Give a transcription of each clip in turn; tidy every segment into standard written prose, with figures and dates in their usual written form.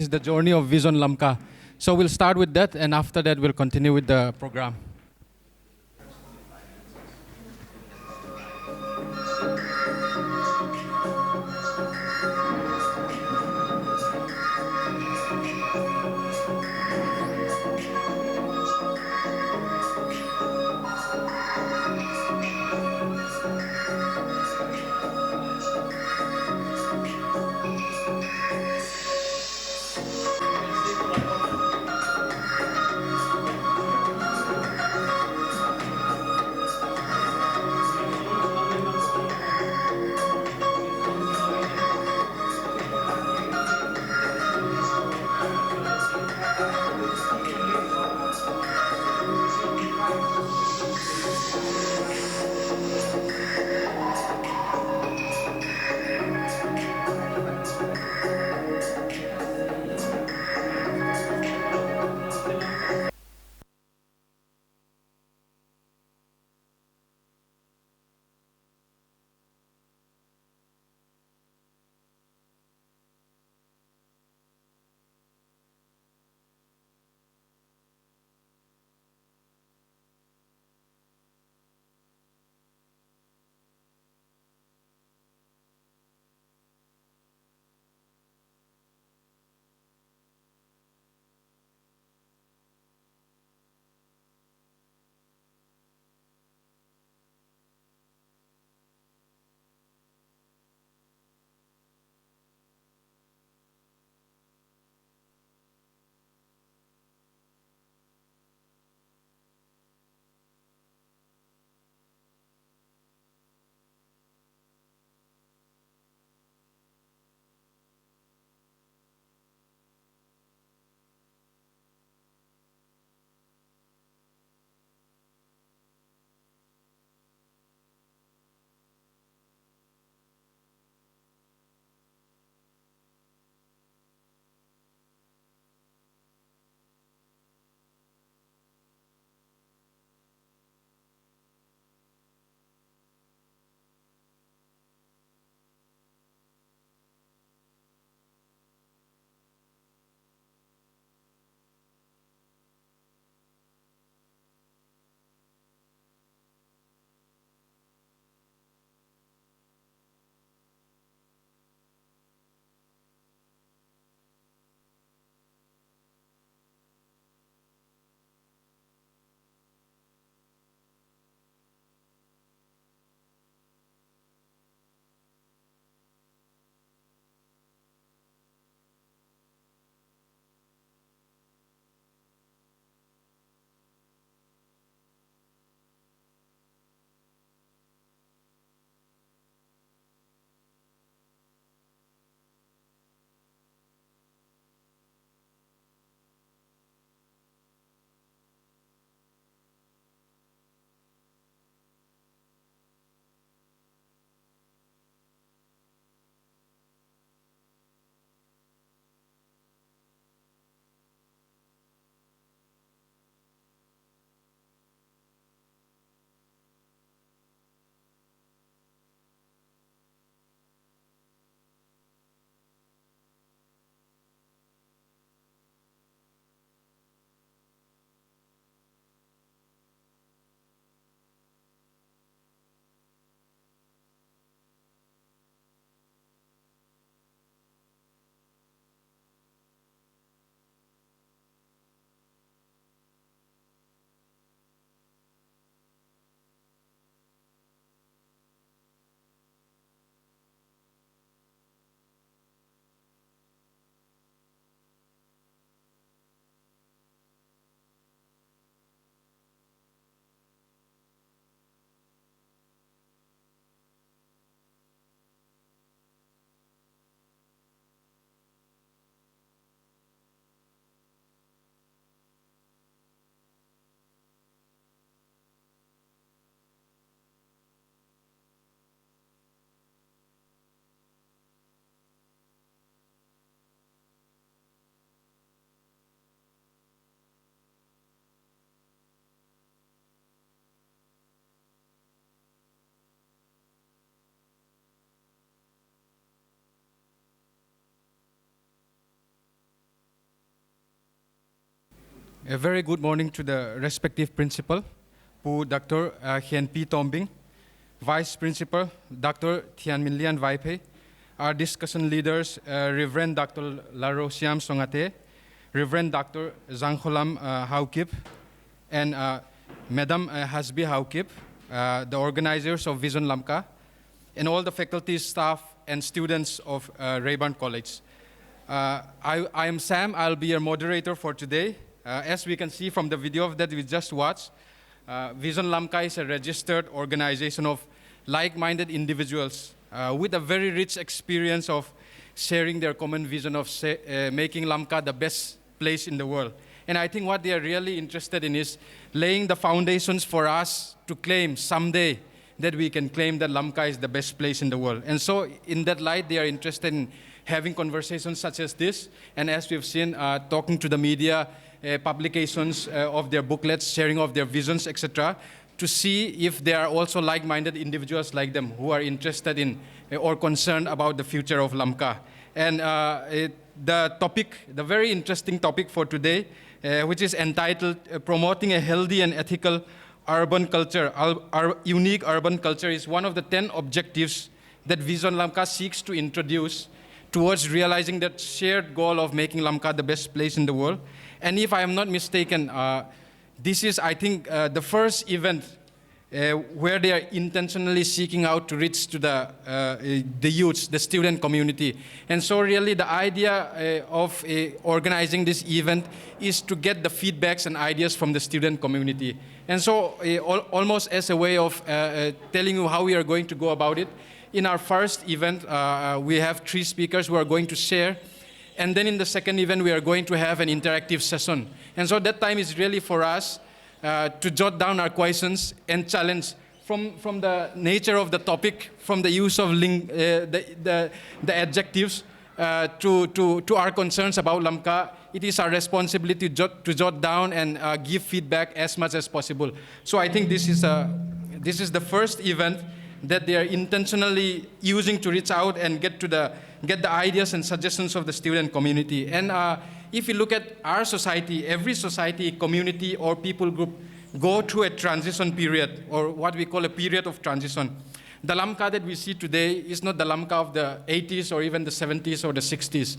is the journey of Vision Lamka. So we'll start with that, and after that we'll continue with the program. A very good morning to the respective principal, Pu Dr. Hien P. Tombing, Vice Principal, Dr. Thian Min Lian Vaipe, our discussion leaders, Reverend Dr. Laro Siam Songate, Reverend Dr. Zangholam Haukip, and Madam Hasbi Haukip, the organizers of Vision Lamka, and all the faculty, staff, and students of Rayburn College. I am Sam. I'll be your moderator for today. As we can see from the video that we just watched, Vision Lamka is a registered organization of like-minded individuals with a very rich experience of sharing their common vision of making Lamka the best place in the world. And I think what they are really interested in is laying the foundations for us to claim someday that we can claim that Lamka is the best place in the world. And so in that light, they are interested in having conversations such as this, and as we've seen, talking to the media, publications of their booklets, sharing of their visions, etc., to see if there are also like-minded individuals like them who are interested in or concerned about the future of Lamka. And the topic, the very interesting topic for today, which is entitled Promoting a Healthy and Ethical Urban Culture, our unique urban culture, is one of the 10 objectives that Vision Lamka seeks to introduce towards realizing that shared goal of making Lamka the best place in the world. And if I am not mistaken, this is, I think, the first event where they are intentionally seeking out to reach to the youths, the student community. And so really the idea of organizing this event is to get the feedbacks and ideas from the student community. And so almost as a way of telling you how we are going to go about it, in our first event, we have 3 speakers who are going to share. And then in the second event, we are going to have an interactive session. And so that time is really for us to jot down our questions and challenge from the nature of the topic, from the use of the adjectives to our concerns about Lamka. It is our responsibility to jot down and give feedback as much as possible. So I think this is the first event that they are intentionally using to reach out and get the ideas and suggestions of the student community. And if you look at our society, every society, community, or people group go through a transition period, or what we call a period of transition. The Lamka that we see today is not the Lamka of the 80s or even the 70s or the 60s.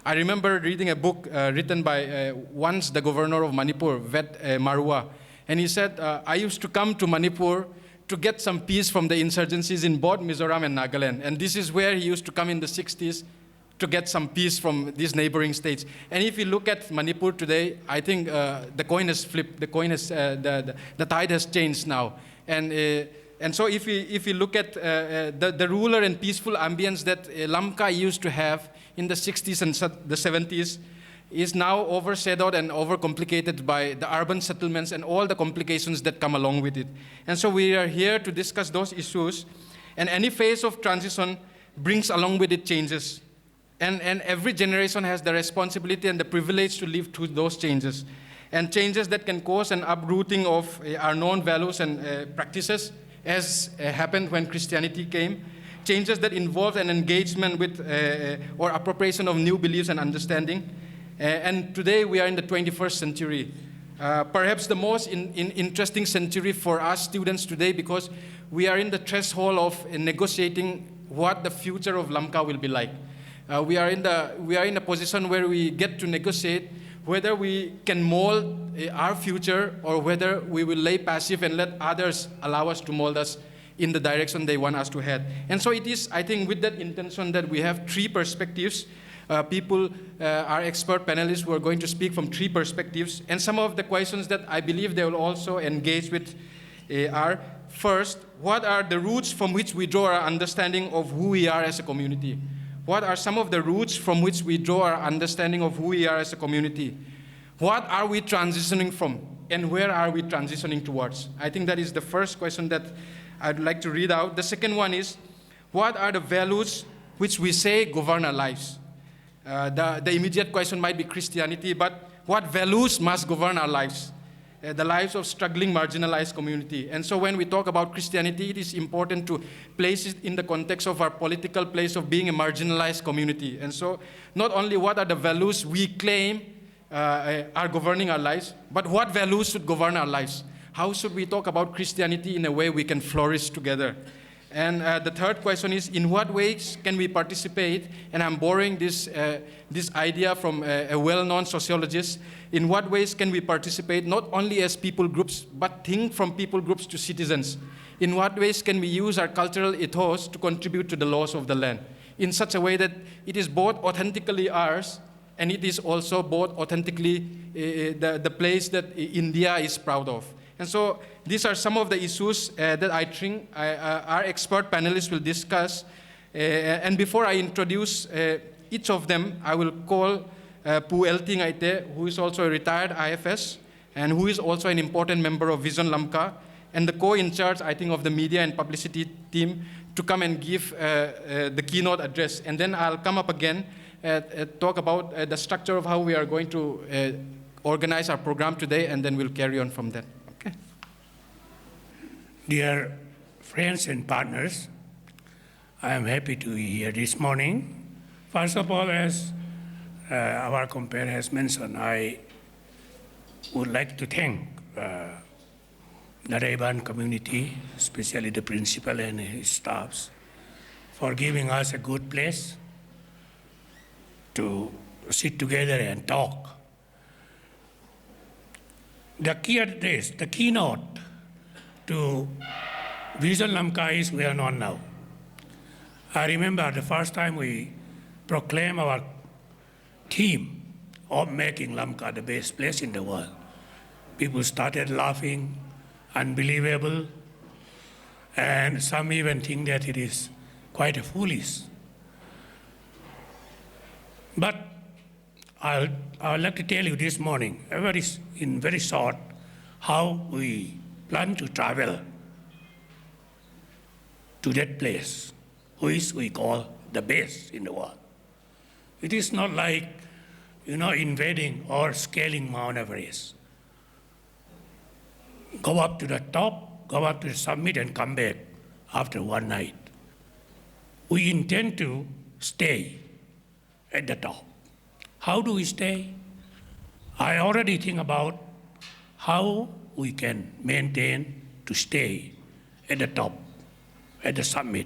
I remember reading a book written by once the governor of Manipur, Vet Marua, and he said, I used to come to Manipur to get some peace from the insurgencies in both Mizoram and Nagaland. And this is where he used to come in the 60s to get some peace from these neighboring states. And if you look at Manipur today, I think the coin has flipped. The coin has, the tide has changed now. And so if you look at the rural and peaceful ambience that Lamka used to have in the 60s and the 70s, is now overshadowed and overcomplicated by the urban settlements and all the complications that come along with it. And so we are here to discuss those issues. And any phase of transition brings along with it changes. And every generation has the responsibility and the privilege to live through those changes. And changes that can cause an uprooting of our known values and practices, as happened when Christianity came. Changes that involve an engagement with or appropriation of new beliefs and understanding. And today we are in the 21st century, perhaps the most interesting century for us students today, because we are in the threshold of negotiating what the future of Lamka will be like. We are in a position where we get to negotiate whether we can mold our future or whether we will lay passive and let others allow us to mold us in the direction they want us to head. And so it is, I think, with that intention that we have 3 perspectives. Our expert panelists who are going to speak from 3 perspectives. And some of the questions that I believe they will also engage with are, first, what are the roots from which we draw our understanding of who we are as a community? What are some of the roots from which we draw our understanding of who we are as a community? What are we transitioning from? And where are we transitioning towards? I think that is the first question that I'd like to read out. The second one is, what are the values which we say govern our lives? The immediate question might be Christianity, but what values must govern our lives? The lives of struggling, marginalized community. And so when we talk about Christianity, it is important to place it in the context of our political place of being a marginalized community. And so not only what are the values we claim are governing our lives, but what values should govern our lives? How should we talk about Christianity in a way we can flourish together? And the third question is, in what ways can we participate? And I'm borrowing this idea from a well-known sociologist. In what ways can we participate, not only as people groups, but think from people groups to citizens? In what ways can we use our cultural ethos to contribute to the laws of the land in such a way that it is both authentically ours, and it is also both authentically the place that India is proud of? And so these are some of the issues that I think our expert panelists will discuss. And before I introduce each of them, I will call Pu Elting Aite, who is also a retired IFS, and who is also an important member of Vision Lamka, and the co-in charge, I think, of the media and publicity team, to come and give the keynote address. And then I'll come up again talk about the structure of how we are going to organize our program today, and then we'll carry on from that. Okay. Dear friends and partners, I am happy to be here this morning. First of all, as our compare has mentioned, I would like to thank the Reban community, especially the principal and his staffs, for giving us a good place to sit together and talk. The key address, the keynote to Vision Lamka is well known now. I remember the first time we proclaimed our theme of making Lamka the best place in the world. People started laughing, unbelievable, and some even think that it is quite foolish. But I would like to tell you this morning, in very short, how we plan to travel to that place, which we call the best in the world. It is not like, invading or scaling Mount Everest. Go up to the top, go up to the summit, and come back after one night. We intend to stay at the top. How do we stay? I already think about how we can maintain to stay at the top, at the summit.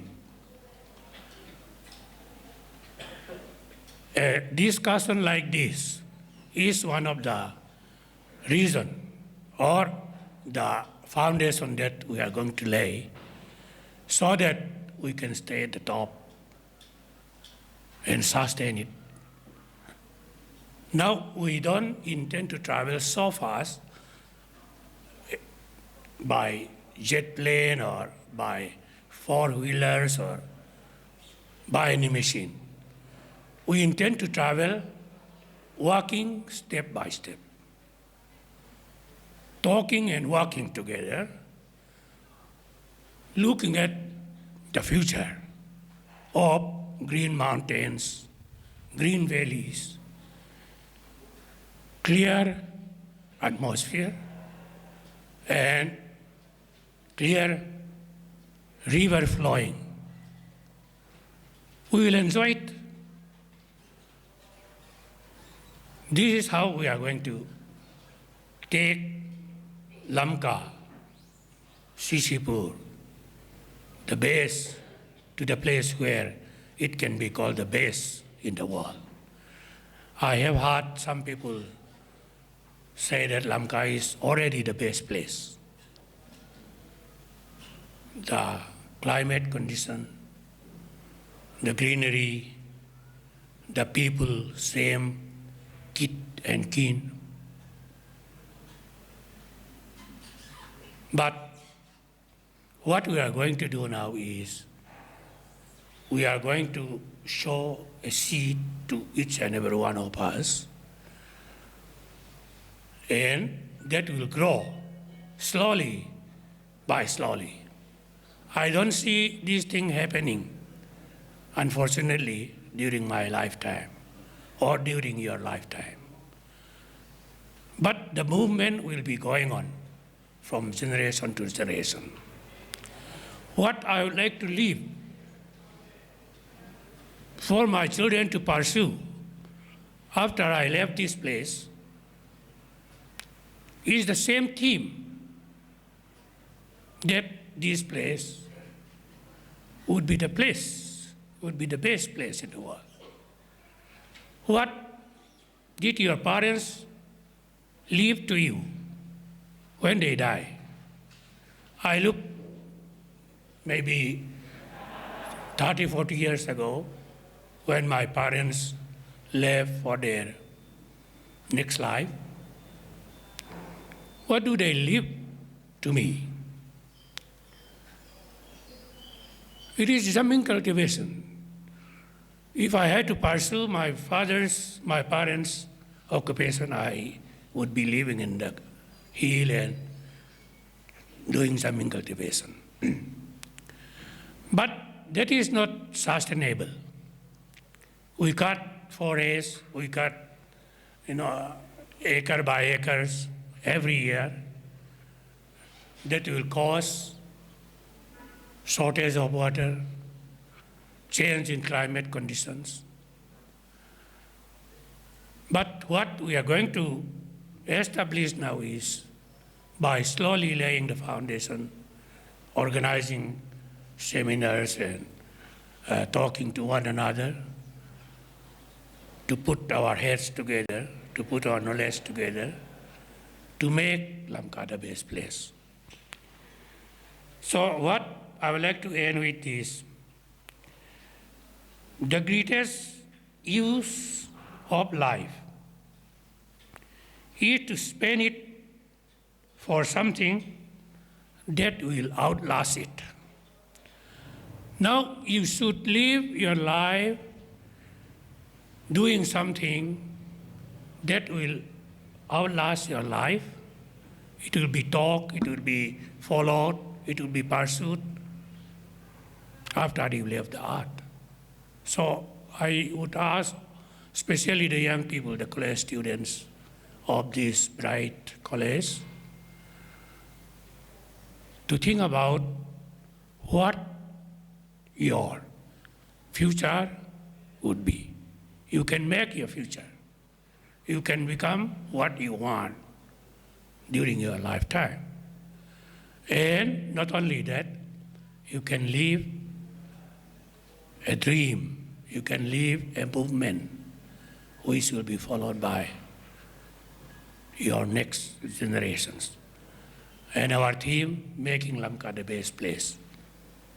A discussion like this is one of the reasons or the foundation that we are going to lay so that we can stay at the top and sustain it. Now, we don't intend to travel so fast by jet plane or by four-wheelers or by any machine. We intend to travel walking step by step, talking and walking together, looking at the future of green mountains, green valleys, clear atmosphere, and clear river flowing. We will enjoy it. This is how we are going to take Lamka, Sisipur, the base, to the place where it can be called the base in the world. I have heard some people say that Lamka is already the best place. The climate condition, the greenery, the people, same, kit and keen. But what we are going to do now is we are going to show a seed to each and every one of us, and that will grow slowly by slowly. I don't see this thing happening, unfortunately, during my lifetime or during your lifetime. But the movement will be going on from generation to generation. What I would like to leave for my children to pursue after I left this place is the same theme that this place would be the best place in the world. What did your parents leave to you when they die? I look maybe 30, 40 years ago when my parents left for their next life. What do they leave to me? It is jamming cultivation. If I had to pursue my parents' occupation, I would be living in the hill and doing jamming cultivation. But that is not sustainable. We cut forests, we cut, acre by acres every year. That will cause shortage of water, change in climate conditions. But what we are going to establish now is by slowly laying the foundation, organizing seminars and talking to one another, to put our heads together, to put our knowledge together, to make Lamka the best place. So what I would like to end with is, the greatest use of life is to spend it for something that will outlast it. Now you should live your life doing something that will outlast your life. It will be taught, it will be followed, it will be pursued after you leave the earth. So I would ask, especially the young people, the college students of this bright college, to think about what your future would be. You can make your future. You can become what you want during your lifetime. And not only that, you can live a dream, you can live a movement which will be followed by your next generations. And our theme, making Lamka the best place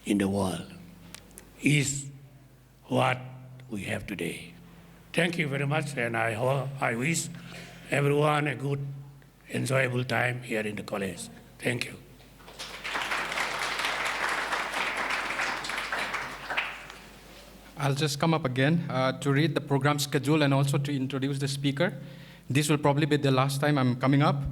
in the world, is what we have today. Thank you very much, and I wish everyone a good, enjoyable time here in the college. Thank you. I'll just come up again to read the program schedule and also to introduce the speaker. This will probably be the last time I'm coming up.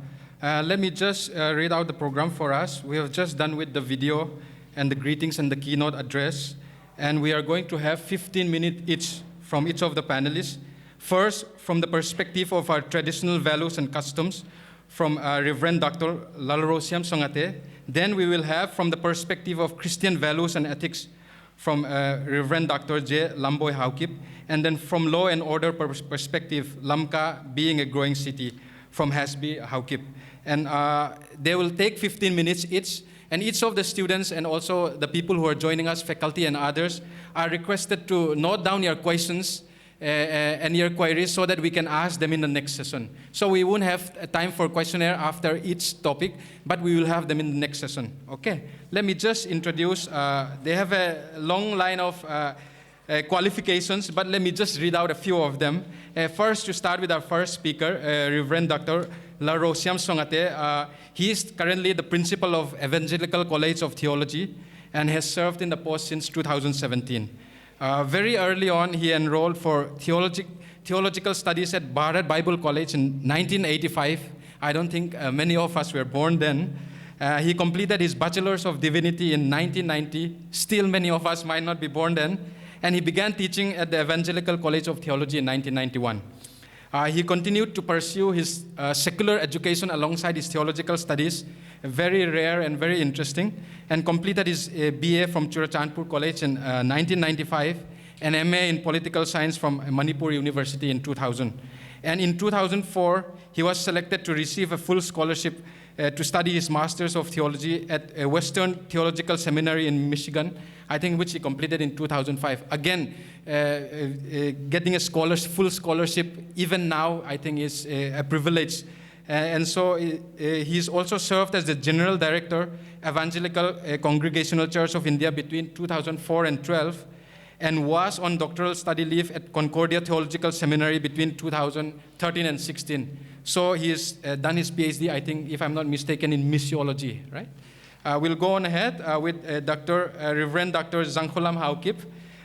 Let me just read out the program for us. We have just done with the video and the greetings and the keynote address, and we are going to have 15 minutes each from each of the panelists. First, from the perspective of our traditional values and customs, from Reverend Dr. Lalrosiam Songate. Then we will have from the perspective of Christian values and ethics, from Reverend Dr. J. Lamboy Haukip, and then from law and order perspective, Lamka being a growing city, from Hasbi Haukip. And they will take 15 minutes each, and each of the students and also the people who are joining us, faculty and others, are requested to note down your questions and your queries so that we can ask them in the next session. So we won't have time for questionnaire after each topic, but we will have them in the next session. Okay, let me just introduce, they have a long line of qualifications, but let me just read out a few of them. First, to start with our first speaker, Reverend Dr. Lalrosiam Songate. He is currently the principal of Evangelical College of Theology and has served in the post since 2017. Very early on, he enrolled for theological studies at Bharat Bible College in 1985. I don't think many of us were born then. He completed his Bachelor's of Divinity in 1990. Still, many of us might not be born then. And he began teaching at the Evangelical College of Theology in 1991. He continued to pursue his secular education alongside his theological studies, very rare and very interesting, and completed his BA from Churachandpur College in 1995, an MA in political science from Manipur University in 2000. And in 2004, he was selected to receive a full scholarship to study his Master's of Theology at a Western Theological Seminary in Michigan, I think which he completed in 2005. Again, getting a full scholarship, even now, I think is a privilege. And so he's also served as the General Director, Evangelical Congregational Church of India between 2004 and 12, and was on doctoral study leave at Concordia Theological Seminary between 2013 and 16. So he has done his PhD, I think, if I'm not mistaken, in missiology, right? We'll go on ahead with Reverend Dr. Zangkholam Haokip,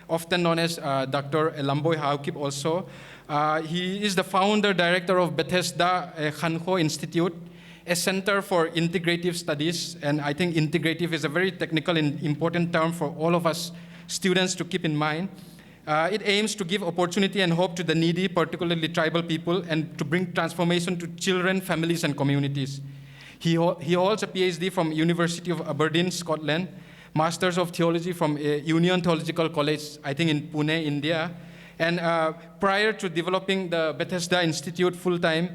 often known as Dr. Lamboy Haokip also. He is the founder director of Bethesda Khanho Institute, a center for integrative studies. And I think integrative is a very technical and important term for all of us students to keep in mind. It aims to give opportunity and hope to the needy, particularly tribal people, and to bring transformation to children, families, and communities. He holds a PhD from University of Aberdeen, Scotland, Masters of Theology from Union Theological College, I think in Pune, India. And prior to developing the Bethesda Institute full-time,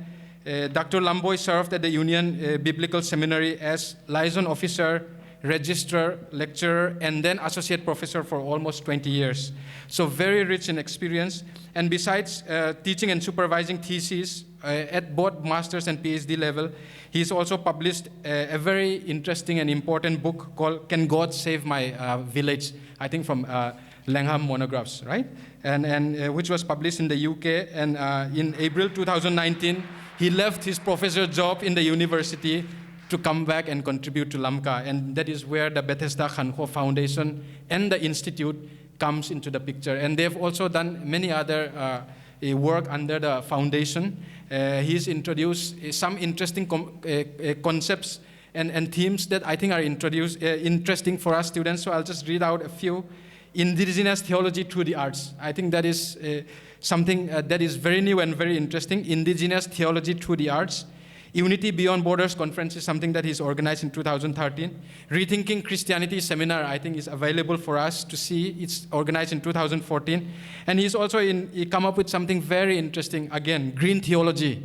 Dr. Lamboy served at the Union Biblical Seminary as liaison officer, registrar, lecturer, and then associate professor for almost 20 years. So very rich in experience. And besides teaching and supervising theses at both master's and PhD level, he's also published a very interesting and important book called Can God Save My Village? I think from Langham Monographs, right? And which was published in the UK. And in April 2019, he left his professor job in the university to come back and contribute to Lamka. And that is where the Bethesda Khanho Foundation and the Institute comes into the picture. And they've also done many other work under the foundation. He's introduced some interesting concepts and themes that I think are interesting for us students. So I'll just read out a few. Indigenous Theology through the Arts. I think that is something that is very new and very interesting. Indigenous Theology through the Arts. Unity Beyond Borders Conference is something that he's organized in 2013. Rethinking Christianity Seminar, I think, is available for us to see. It's organized in 2014. And he's also he come up with something very interesting, again, green theology.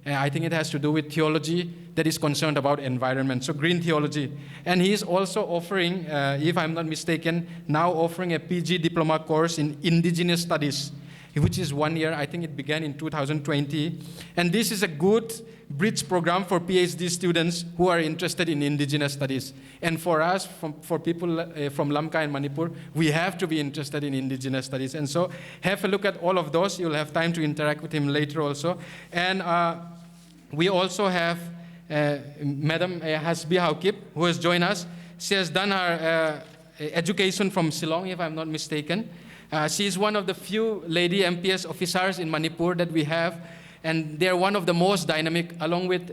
I think it has to do with theology that is concerned about environment, so green theology. And he's also offering, if I'm not mistaken, now offering a PG diploma course in Indigenous Studies, which is 1 year. I think it began in 2020. And this is a good bridge program for PhD students who are interested in Indigenous studies. And for us, for people from Lamka and Manipur, we have to be interested in Indigenous studies. And so have a look at all of those. You'll have time to interact with him later also. And we also have Madam Hasbi Haokip, who has joined us. She has done her education from Shillong, if I'm not mistaken. She is one of the few lady MPS officers in Manipur that we have, and they're one of the most dynamic, along with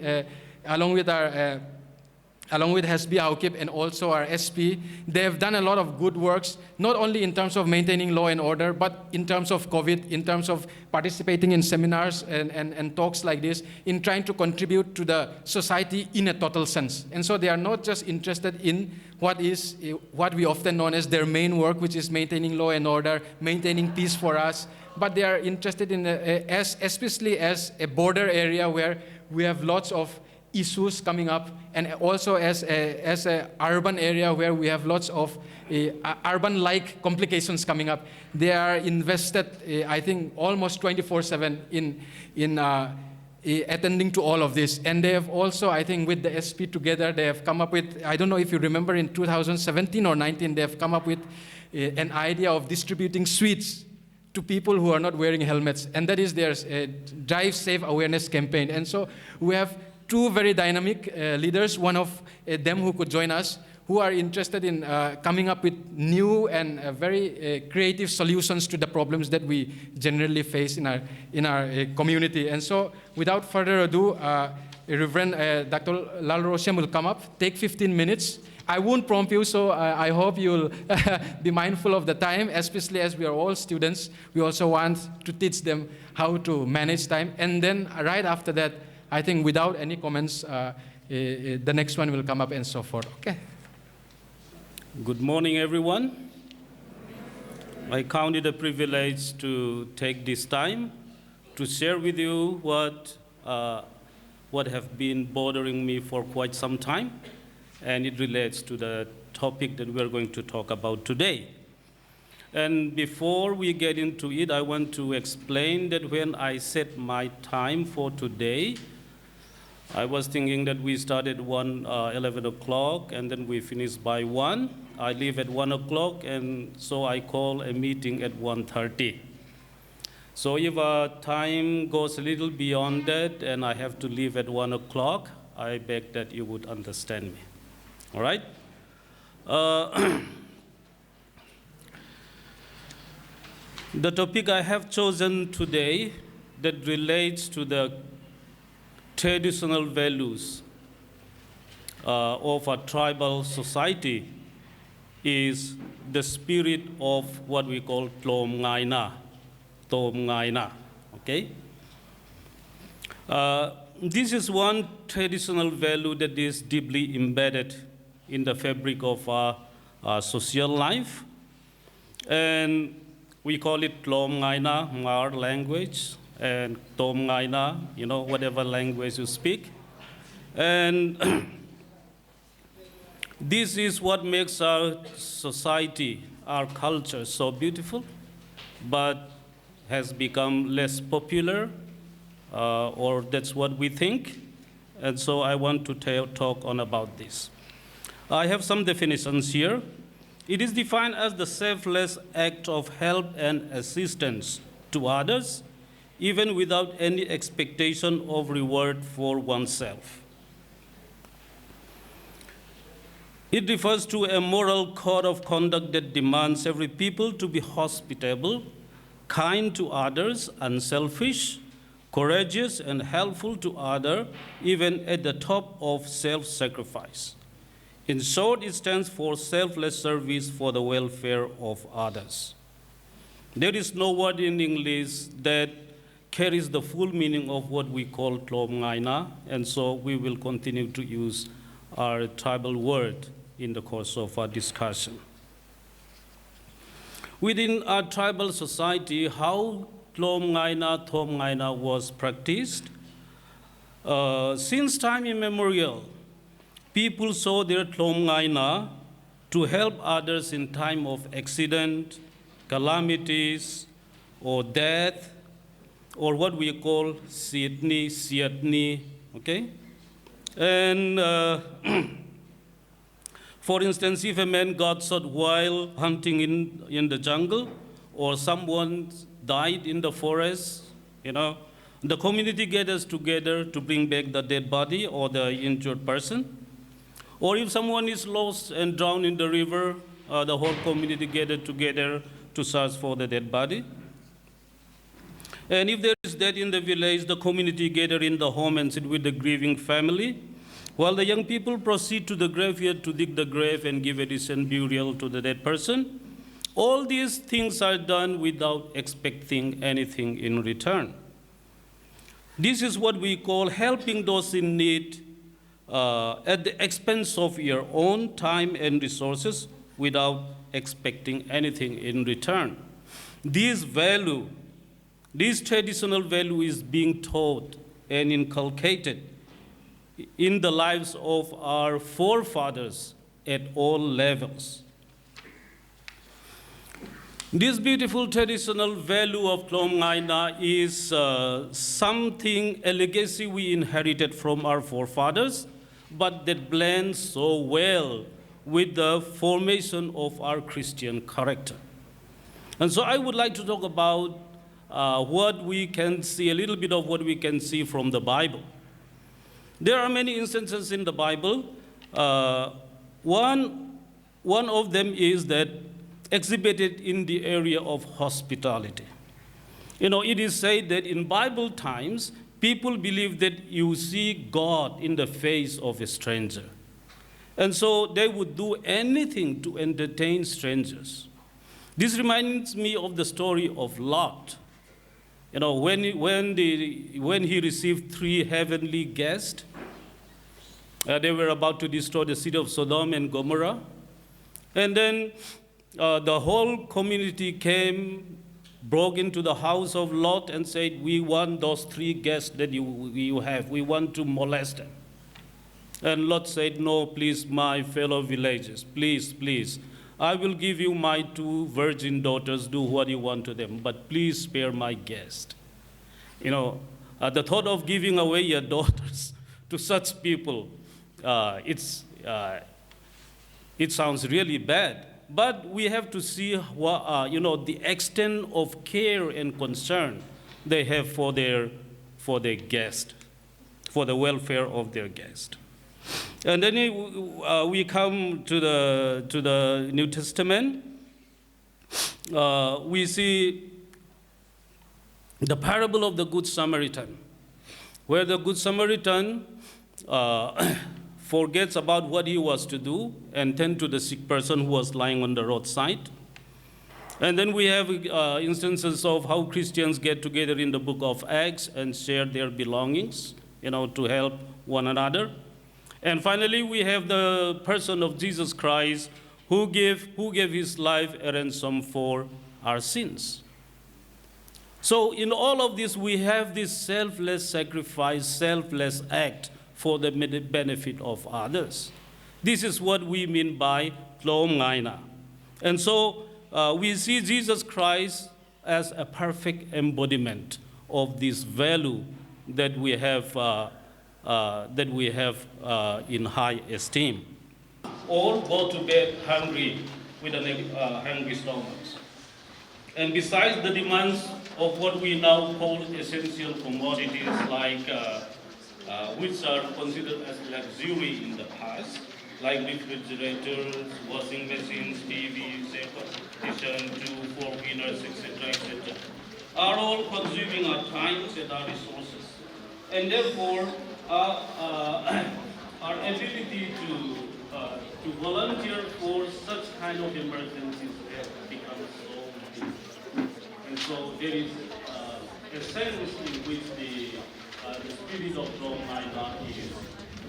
Hasbi Haokip and also our SP. They have done a lot of good works, not only in terms of maintaining law and order, but in terms of COVID, in terms of participating in seminars and talks like this, in trying to contribute to the society in a total sense. And so they are not just interested in what we often known as their main work, which is maintaining law and order, maintaining peace for us, but they are interested in, especially as a border area where we have lots of issues coming up, and also as a urban area where we have lots of urban-like complications coming up. They are invested, I think, almost 24/7 in attending to all of this. And they have also, I think, with the SP together, they have come up with, I don't know if you remember, in 2017 or 19, they have come up with an idea of distributing sweets to people who are not wearing helmets. And that is their Drive Safe Awareness campaign. And so we have two very dynamic leaders, one of them who could join us, who are interested in coming up with new and very creative solutions to the problems that we generally face in our community. And so, without further ado, Reverend Dr. Lal Roshem will come up, take 15 minutes. I won't prompt you, so I hope you'll be mindful of the time, especially as we are all students. We also want to teach them how to manage time. And then right after that, I think without any comments, the next one will come up and so forth. Okay. Good morning, everyone. I count it a privilege to take this time to share with you what have been bothering me for quite some time, and it relates to the topic that we're going to talk about today. And before we get into it, I want to explain that when I set my time for today, I was thinking that we started 11 o'clock, and then we finish by 1. I leave at 1 o'clock, and so I call a meeting at 1:30. So if time goes a little beyond that, and I have to leave at 1 o'clock, I beg that you would understand me. All right? The topic I have chosen today that relates to the traditional values of a tribal society is the spirit of what we call Tlom Ngaina. Okay? This is one traditional value that is deeply embedded in the fabric of our social life. And we call it Tlom Ngaina, Mar language, and Tom Ngaina, whatever language you speak. And this is what makes our society, our culture so beautiful, but has become less popular, or that's what we think. And so I want to talk on about this. I have some definitions here. It is defined as the selfless act of help and assistance to others, even without any expectation of reward for oneself. It refers to a moral code of conduct that demands every people to be hospitable, kind to others, unselfish, courageous, and helpful to others, even at the top of self-sacrifice. In short, it stands for selfless service for the welfare of others. There is no word in English that carries the full meaning of what we call Tlom Ngaina, and so we will continue to use our tribal word in the course of our discussion. Within our tribal society, how Tlom Ngaina was practiced, since time immemorial, people saw their Tlom Ngaina to help others in time of accident, calamities, or death, or what we call siatni, okay? And for instance, if a man got shot while hunting in the jungle, or someone died in the forest, the community gathers together to bring back the dead body or the injured person. Or if someone is lost and drowned in the river, the whole community gathered together to search for the dead body. And if there is death in the village, the community gather in the home and sit with the grieving family, while the young people proceed to the graveyard to dig the grave and give a decent burial to the dead person. All these things are done without expecting anything in return. This is what we call helping those in need at the expense of your own time and resources without expecting anything in return. This traditional value is being taught and inculcated in the lives of our forefathers at all levels. This beautiful traditional value of Tlom Ngaina is a legacy we inherited from our forefathers, but that blends so well with the formation of our Christian character. And so I would like to talk about what we can see, a little bit of what we can see from the Bible. There are many instances in the Bible. One of them is that exhibited in the area of hospitality. It is said that in Bible times, people believe that you see God in the face of a stranger. And so they would do anything to entertain strangers. This reminds me of the story of Lot. When he received 3 heavenly guests, they were about to destroy the city of Sodom and Gomorrah. And then the whole community came, broke into the house of Lot and said, we want those 3 guests that you have. We want to molest them. And Lot said, no, please, my fellow villagers, please. I will give you my 2 virgin daughters. Do what you want to them, but please spare my guest. The thought of giving away your daughters to such people, it sounds really bad. But we have to see the extent of care and concern they have for their guest, for the welfare of their guest. And then we come to the New Testament. We see the parable of the Good Samaritan, where the Good Samaritan forgets about what he was to do and tend to the sick person who was lying on the roadside. And then we have instances of how Christians get together in the book of Acts and share their belongings, to help one another. And finally, we have the person of Jesus Christ who gave his life a ransom for our sins. So in all of this, we have this selfless sacrifice, selfless act for the benefit of others. This is what we mean by Diploma. And so we see Jesus Christ as a perfect embodiment of this value that we have in high esteem. All go to bed hungry with hungry stomachs. And besides the demands of what we now call essential commodities, like which are considered as luxury in the past, like refrigerators, washing machines, TVs, air conditioning, 4-wheelers, etc., are all consuming our time and our resources. And therefore, our ability to volunteer for such kind of emergencies has become so weak. And so there is a sense in which the spirit of Diploma is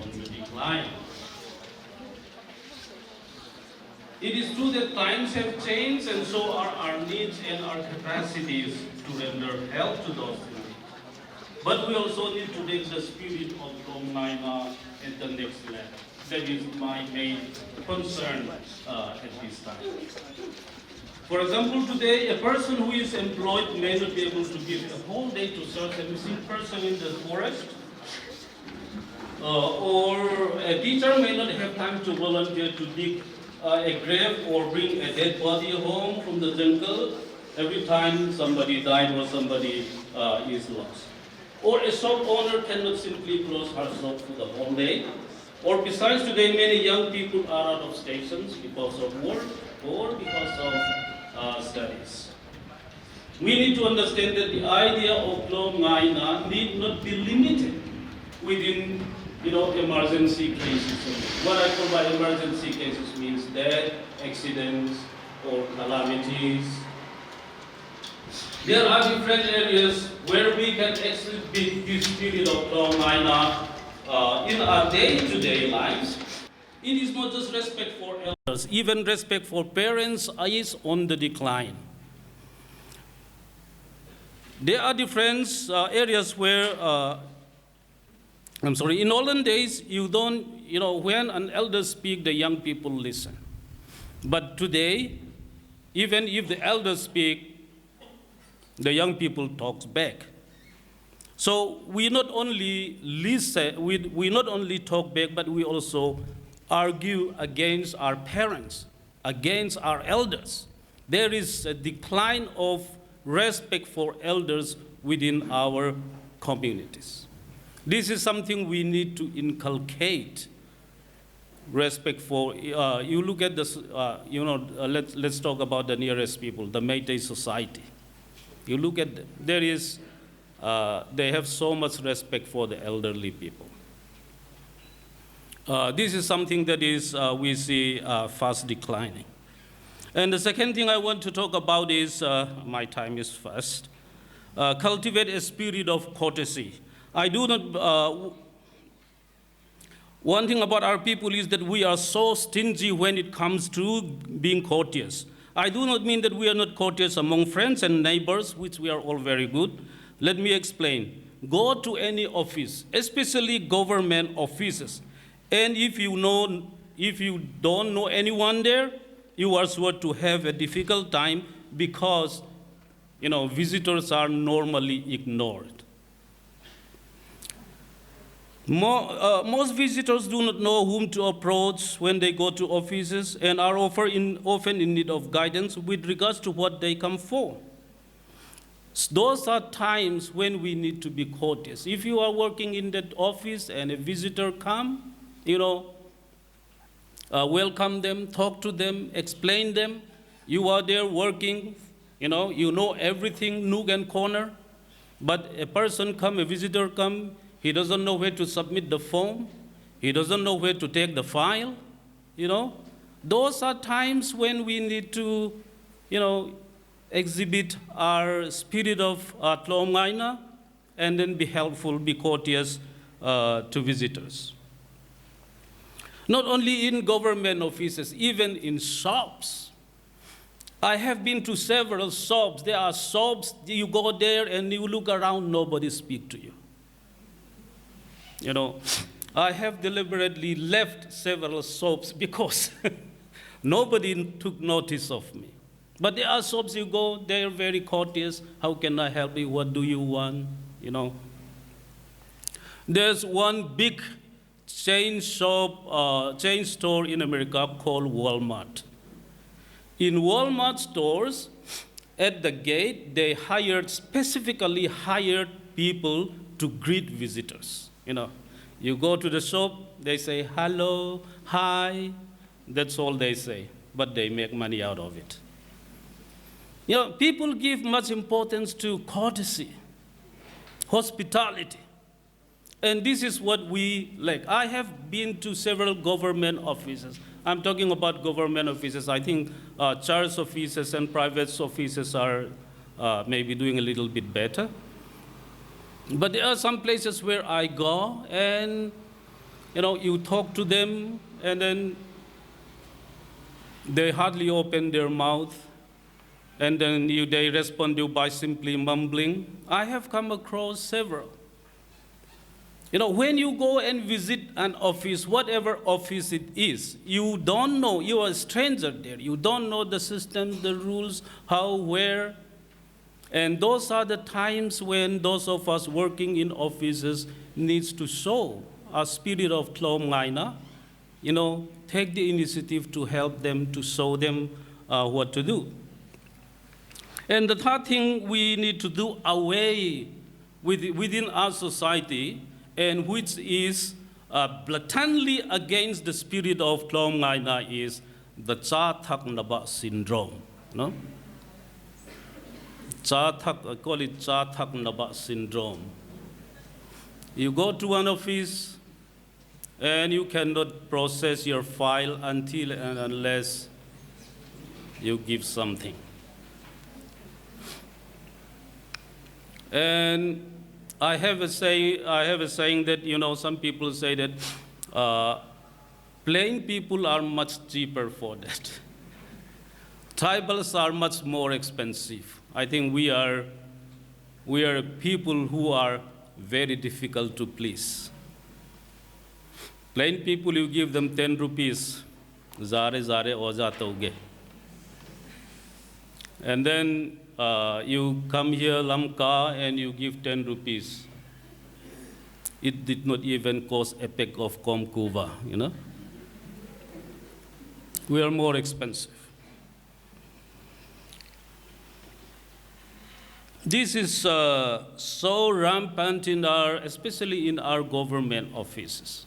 on the decline. It is true that times have changed, and so are our needs and our capacities to render help to those in need. But we also need to take the spirit of Diploma at the next level. That is my main concern at this time. For example, today, a person who is employed may not be able to give a whole day to search a missing person in the forest, or a teacher may not have time to volunteer to dig a grave or bring a dead body home from the jungle every time somebody died or somebody is lost. Or a shop owner cannot simply close her shop for the whole day. Or besides, today many young people are out of stations because of work or because of studies. We need to understand that the idea of Diploma need not be limited within emergency cases. What I call by emergency cases means death, accidents, or calamities. There are different areas where we can actually be this spirit of Diploma in our day-to-day lives. It is not just respect for elders, even respect for parents is on the decline. There are different areas where, in olden days, when an elder speaks, the young people listen. But today, even if the elders speak, the young people talk back. So we not only listen, we not only talk back, but we also argue against our parents, against our elders. There is a decline of respect for elders within our communities. This is something we need to inculcate. Respect for, you look at this, let's talk about the nearest people, the Métis society. You look at them, they have so much respect for the elderly people. This is something that is, we see fast declining. And the second thing I want to talk about is, my time is fast, cultivate a spirit of courtesy. I do not, one thing about our people is that we are so stingy when it comes to being courteous. I do not mean that we are not courteous among friends and neighbors, which we are all very good. Let me explain. Go to any office, especially government offices, and if you don't know anyone there, you are sure to have a difficult time because, visitors are normally ignored. Most visitors do not know whom to approach when they go to offices and are often in need of guidance with regards to what they come for. Those are times when we need to be courteous. If you are working in that office and a visitor comes, welcome them, talk to them, explain them. You are there working, you know everything, nook and corner. But a visitor come, he doesn't know where to submit the form. He doesn't know where to take the file, Those are times when we need to, exhibit our spirit of Tlom and then be helpful, be courteous to visitors. Not only in government offices, even in shops. I have been to several shops. There are shops, you go there and you look around, nobody speaks to you. I have deliberately left several shops because nobody took notice of me. But there are shops you go, they are very courteous. How can I help you? What do you want? There's one big chain store in America called Walmart. In Walmart stores, at the gate, they specifically hired people to greet visitors. You go to the shop, they say hello, hi, that's all they say, but they make money out of it. People give much importance to courtesy, hospitality. And this is what we like. I have been to several government offices. I'm talking about government offices. I think church offices and private offices are maybe doing a little bit better. But there are some places where I go and, you talk to them and then they hardly open their mouth. And then they respond to you by simply mumbling. I have come across several. When you go and visit an office, whatever office it is, you don't know, you are a stranger there. You don't know the system, the rules, how, where. And those are the times when those of us working in offices needs to show a spirit of Tlom Ngaina, take the initiative to help them, to show them what to do. And the third thing we need to do away within our society, and which is blatantly against the spirit of Tlom Ngaina, is the Cha Thak Naba syndrome. I call it Cha Thak Naba syndrome. You go to an office and you cannot process your file until and unless you give something. And I have a saying that, some people say that plain people are much cheaper for that. Tribals are much more expensive. I think we are people who are very difficult to please. Plain people, you give them 10 rupees, zare oja toge. And then you come here, Lamka, and you give 10 rupees. It did not even cost a peck of Komkuva, We are more expensive. This is so rampant especially in our government offices.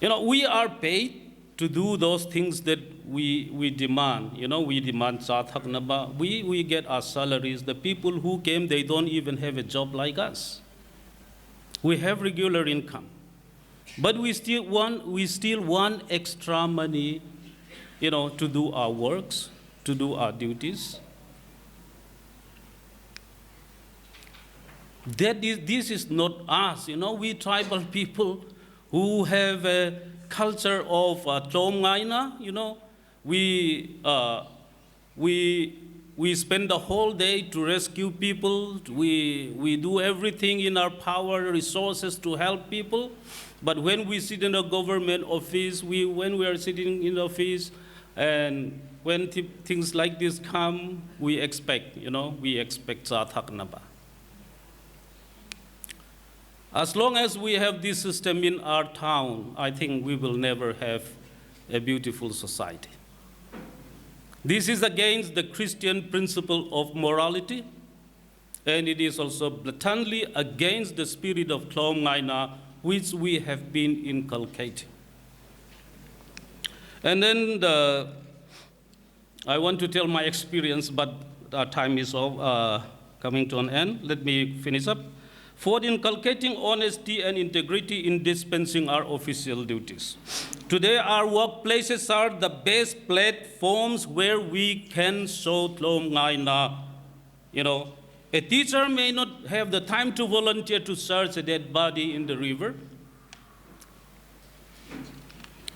We are paid to do those things that we demand. We demand Chathak Naba. We get our salaries. The people who came, they don't even have a job like us. We have regular income. But we still want extra money, to do our works, to do our duties. This is not us. We tribal people who have a culture of Tlom Ngaina, we, we spend the whole day to rescue people. We do everything in our power, resources to help people. But when we sit in a government office, when we are sitting in the office, and when things like this come, we expect, we expect Sathaknaba. As long as we have this system in our town, I think we will never have a beautiful society. This is against the Christian principle of morality, and it is also blatantly against the spirit of Tlom Ngaina, which we have been inculcating. And then I want to tell my experience, but our time is coming to an end. Let me finish up. For inculcating honesty and integrity in dispensing our official duties. Today, our workplaces are the best platforms where we can show Tlom Ngaina. A teacher may not have the time to volunteer to search a dead body in the river,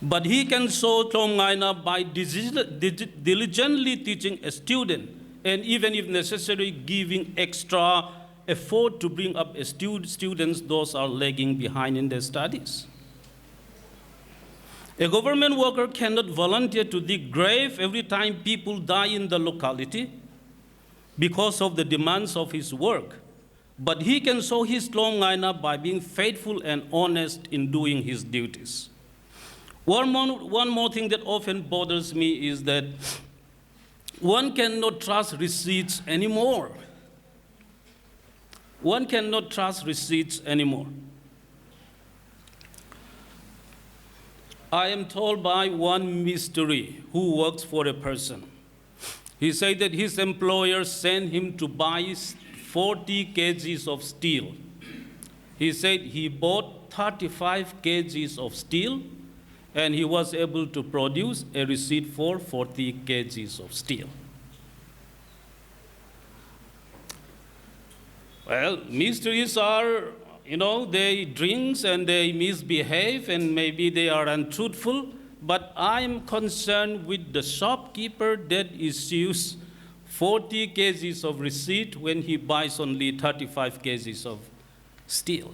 but he can show Tlom Ngaina by diligently teaching a student, and even if necessary, giving extra effort to bring up students those are lagging behind in their studies. A government worker cannot volunteer to dig grave every time people die in the locality because of the demands of his work, but he can show his Tlom Ngaina by being faithful and honest in doing his duties. One more thing that often bothers me is that one cannot trust receipts anymore. One cannot trust receipts anymore. I am told by one mystery who works for a person. He said that his employer sent him to buy 40 kgs of steel. He said he bought 35 kgs of steel, and he was able to produce a receipt for 40 kgs of steel. Well, mysteries are, they drink and they misbehave and maybe they are untruthful, but I'm concerned with the shopkeeper that issues 40 kgs of receipt when he buys only 35 kgs of steel.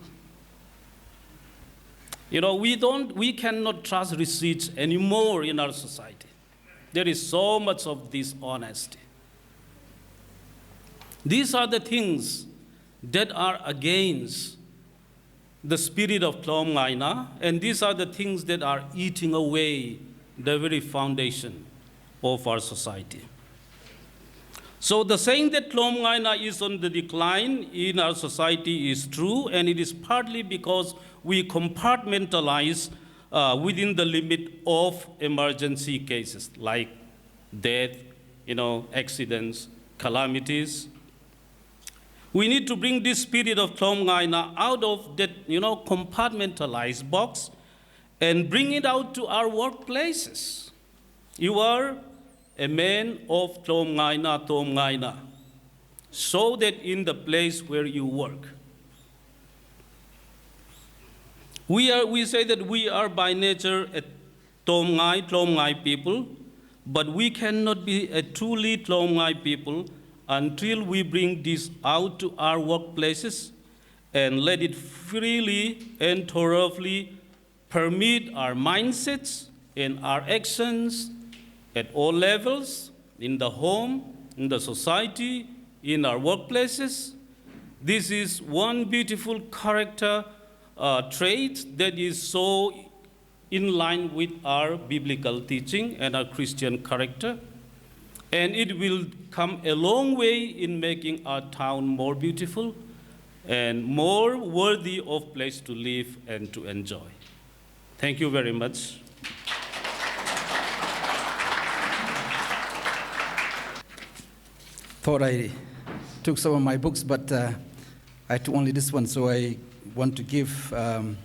We cannot trust receipts anymore in our society. There is so much of dishonesty. These are the things that are against the spirit of Tlom Ngaina, and these are the things that are eating away the very foundation of our society. So the saying that Tlom Ngaina is on the decline in our society is true, and it is partly because we compartmentalize within the limit of emergency cases like death, accidents, calamities. We need to bring this spirit of Tlom Ngaina out of that, compartmentalized box and bring it out to our workplaces. You are a man of Tlom Ngaina, so that in the place where you work. We say that we are by nature a Tlom Ngai people, but we cannot be a truly Tlom Ngai people until we bring this out to our workplaces and let it freely and thoroughly permeate our mindsets and our actions at all levels, in the home, in the society, in our workplaces. This is one beautiful character trait that is so in line with our biblical teaching and our Christian character. And it will come a long way in making our town more beautiful and more worthy of place to live and to enjoy. Thank you very much. Thought I took some of my books, but I took only this one, so I want to give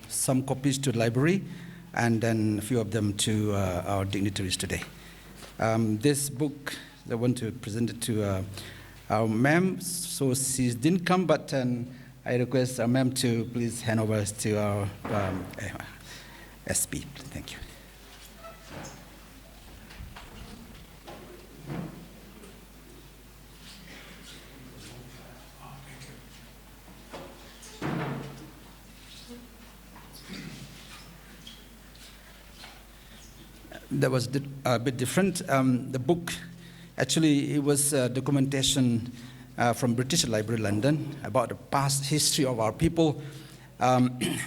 some copies to the library and then a few of them to our dignitaries today. This book, I want to present it to our ma'am, so she didn't come, but I request our ma'am to please hand over to our SP. Thank you. that was a bit different. The book, actually, it was documentation from British Library London about the past history of our people.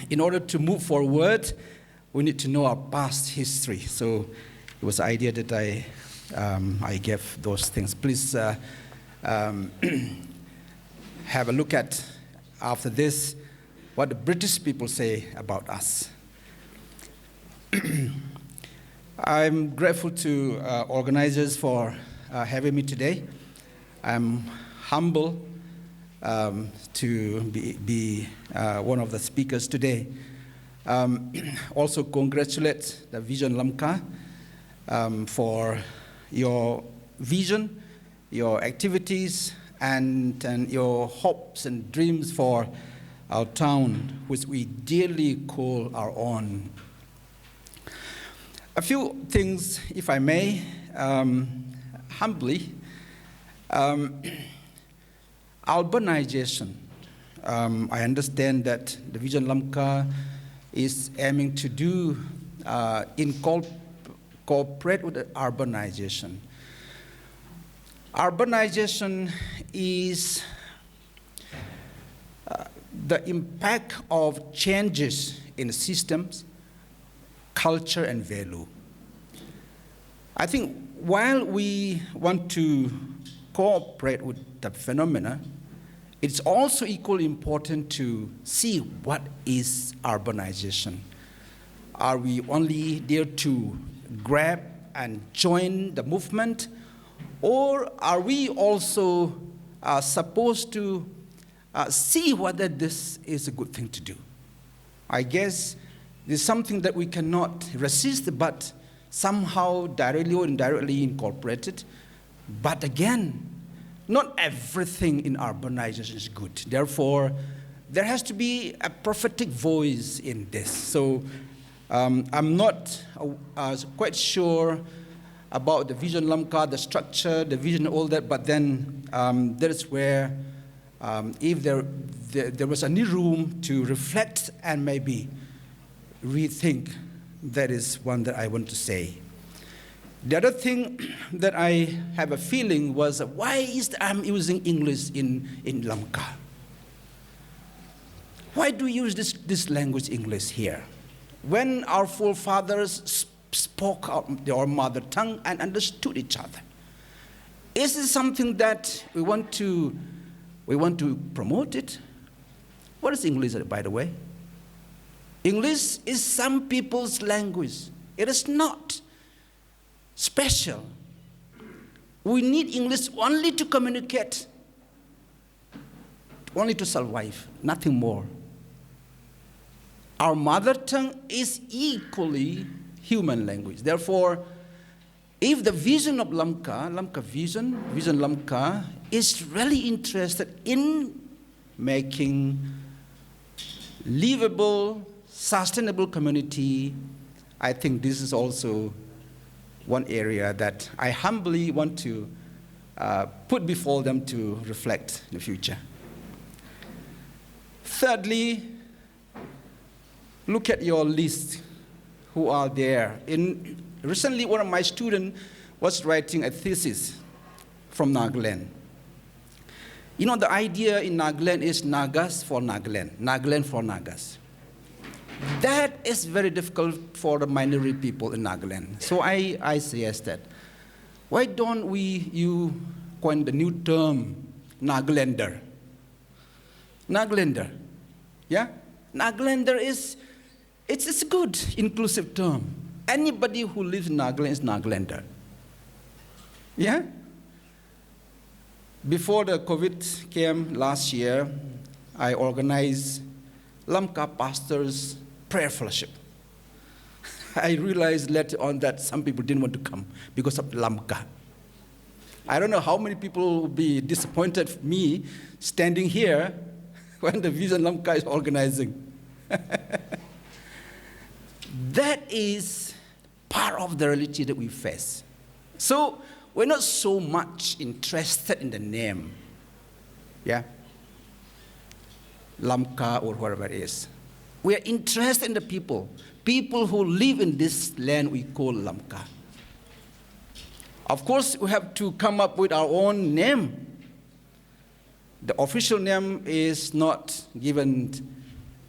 In order to move forward, we need to know our past history. So it was the idea that I gave those things. Please have a look at, after this, what the British people say about us. I'm grateful to organizers for having me today. I'm humble to be one of the speakers today. Also congratulate the Vision Lamka for your vision, your activities, and your hopes and dreams for our town, which we dearly call our own. A few things, if I may, humbly. Urbanization. I understand that the Vision Lamka is aiming to do cooperate with the urbanization. Urbanization is the impact of changes in systems, culture, and value. I think while we want to cooperate with the phenomena, it's also equally important to see what is urbanization. Are we only there to grab and join the movement, or are we also supposed to see whether this is a good thing to do? I guess there's something that we cannot resist, but somehow directly or indirectly incorporated. But again, not everything in urbanization is good. Therefore, there has to be a prophetic voice in this. So I'm not quite sure about the Vision Lamka, the structure, the vision, all that, but then that is where if there was any room to reflect and maybe rethink, that is one that I want to say. The other thing that I have a feeling was, why is I'm using English in Lamka? Why do we use this language English here? When our forefathers spoke our mother tongue and understood each other. Is this something that we want to promote it? What is English, by the way? English is some people's language. It is not special. We need English only to communicate, only to survive, nothing more. Our mother tongue is equally human language. Therefore, if the vision of Vision Lamka is really interested in making livable, sustainable community, I think this is also one area that I humbly want to put before them to reflect in the future. Thirdly, look at your list who are there. Recently, one of my students was writing a thesis from Nagaland. You know, the idea in Nagaland is Nagas for Nagaland, Nagaland for Nagas. That is very difficult for the minority people in Nagaland. So I suggest that, why don't you coin the new term, Nagalander? Nagalander, yeah? Nagalander it's a good, inclusive term. Anybody who lives in Nagaland is Nagalander. Yeah? Before the COVID came last year, I organized Lamka Pastors Prayer Fellowship. I realized later on that some people didn't want to come because of Lamka. I don't know how many people will be disappointed with me standing here when the Vision Lamka is organizing. That is part of the reality that we face. So we're not so much interested in the name, yeah, Lamka or whatever it is. We are interested in the people who live in this land we call Lamka. Of course, we have to come up with our own name. The official name is not given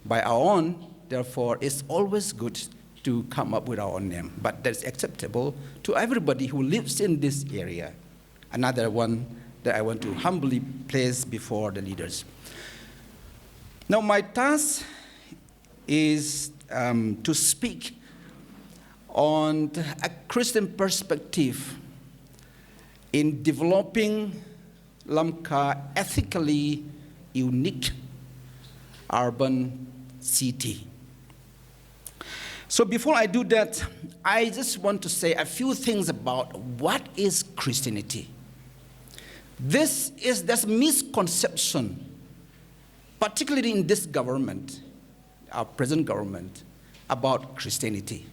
by our own, therefore it's always good to come up with our own name, but that's acceptable to everybody who lives in this area. Another one that I want to humbly place before the leaders. Now my task is to speak on a Christian perspective in developing Lamka ethically unique urban city. So before I do that, I just want to say a few things about what is Christianity. There's misconception, particularly in this government, our present government, about Christianity.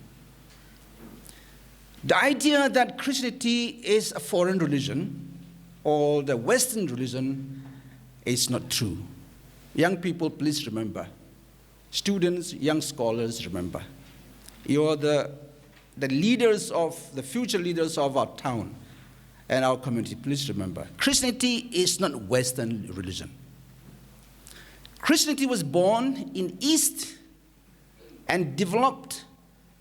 The idea that Christianity is a foreign religion or the Western religion is not true. Young people, please remember. Students, young scholars, remember. You're the leaders of, the future leaders of our town and our community. Please remember, Christianity is not Western religion. Christianity was born in East and developed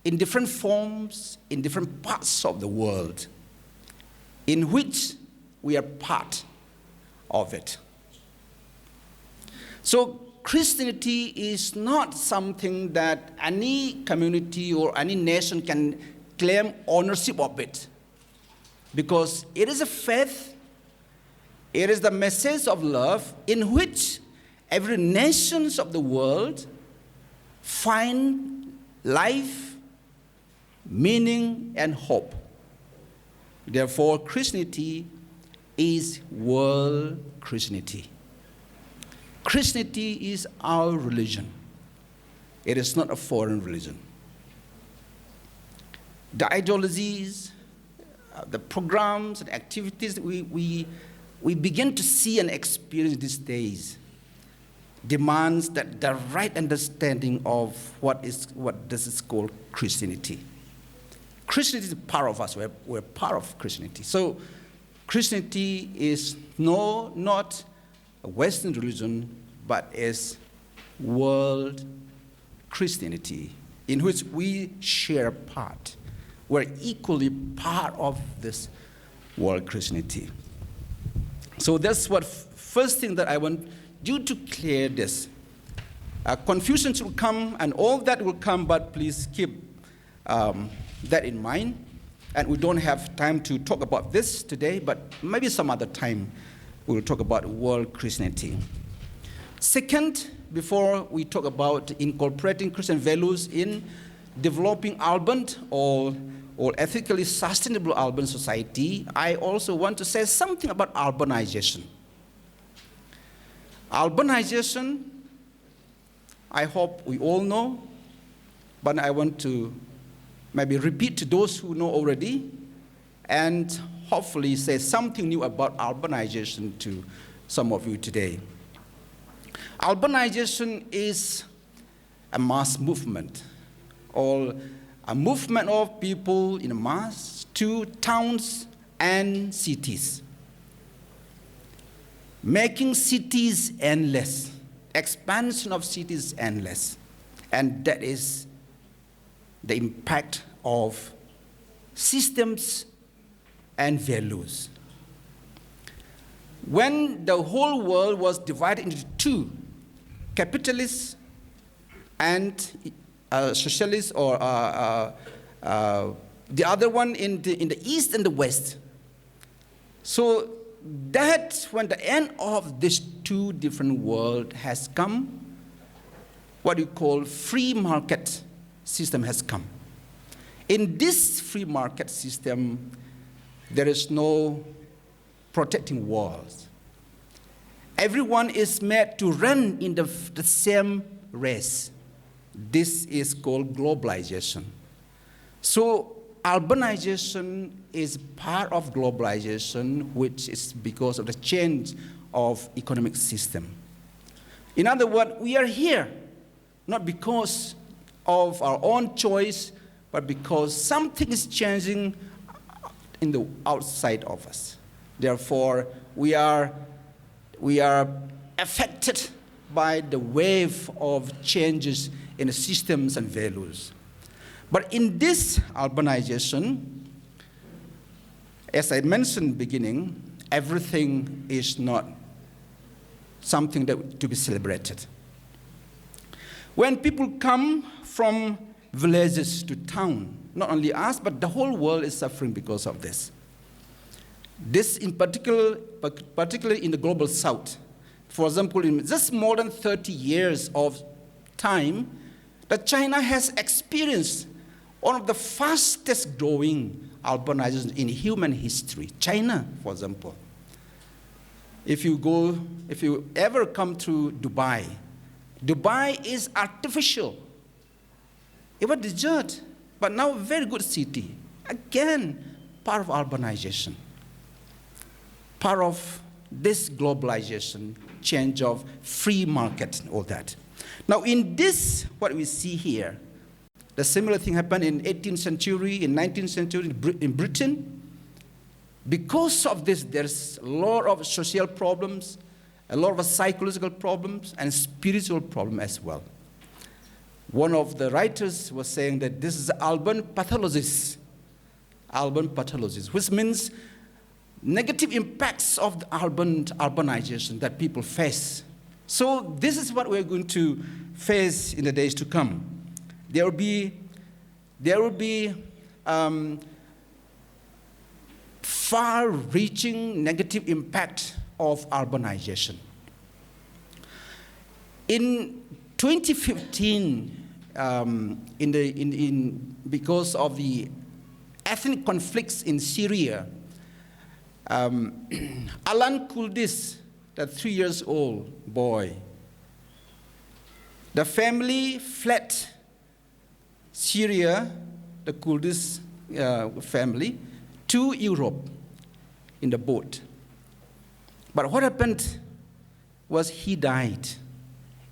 in different forms, in different parts of the world, in which we are part of it. So Christianity is not something that any community or any nation can claim ownership of it, because it is a faith, it is the message of love in which every nation of the world find life, meaning, and hope. Therefore, Christianity is world Christianity. Christianity is our religion. It is not a foreign religion. The ideologies, the programs and activities that we begin to see and experience these days demands that the right understanding of what this is called Christianity. Christianity is part of us. We're part of Christianity. So Christianity is not a Western religion, but is world Christianity, in which we share a part. We're equally part of this world Christianity. So that's what first thing that I want you to clear this. Confusion will come and all that will come, but please keep that in mind. And we don't have time to talk about this today, but maybe some other time we'll talk about world Christianity. Second, before we talk about incorporating Christian values in developing urban or ethically sustainable urban society, I also want to say something about urbanization. Urbanization, I hope we all know, but I want to maybe repeat to those who know already and hopefully say something new about urbanization to some of you today. Urbanization is a mass movement, or a movement of people in a mass to towns and cities, making cities endless, expansion of cities endless, and that is the impact of systems and values. When the whole world was divided into two, capitalists and socialists, or the other one in the East and the West. So that when the end of these two different worlds has come, what you call free market system has come. In this free market system, there is no protecting walls. Everyone is made to run in the same race. This is called globalization. So urbanization is part of globalization, which is because of the change of economic system. In other words, we are here not because of our own choice, but because something is changing in the outside of us. Therefore, we are affected by the wave of changes in the systems and values. But in this urbanization, as I mentioned in the beginning, everything is not something to be celebrated. When people come from villages to town, not only us, but the whole world is suffering because of this. This in particularly in the global south. For example, in just more than 30 years of time, that China has experienced one of the fastest growing urbanizations in human history. China, for example. If you ever come to Dubai, Dubai is artificial. It was desert, but now a very good city. Again, part of urbanization. Part of this globalization, change of free market, all that. Now in this, what we see here, the similar thing happened in 18th century, in 19th century in Britain. Because of this, there's a lot of social problems, a lot of psychological problems, and spiritual problems as well. One of the writers was saying that this is urban pathologies, which means negative impacts of the urbanization that people face. So this is what we're going to face in the days to come. There will be far-reaching negative impact of urbanization. In 2015, because of the ethnic conflicts in Syria, Alan Kuldis, that 3-year-old boy, the family fled Syria, the Kuldis family, to Europe in the boat. But what happened was he died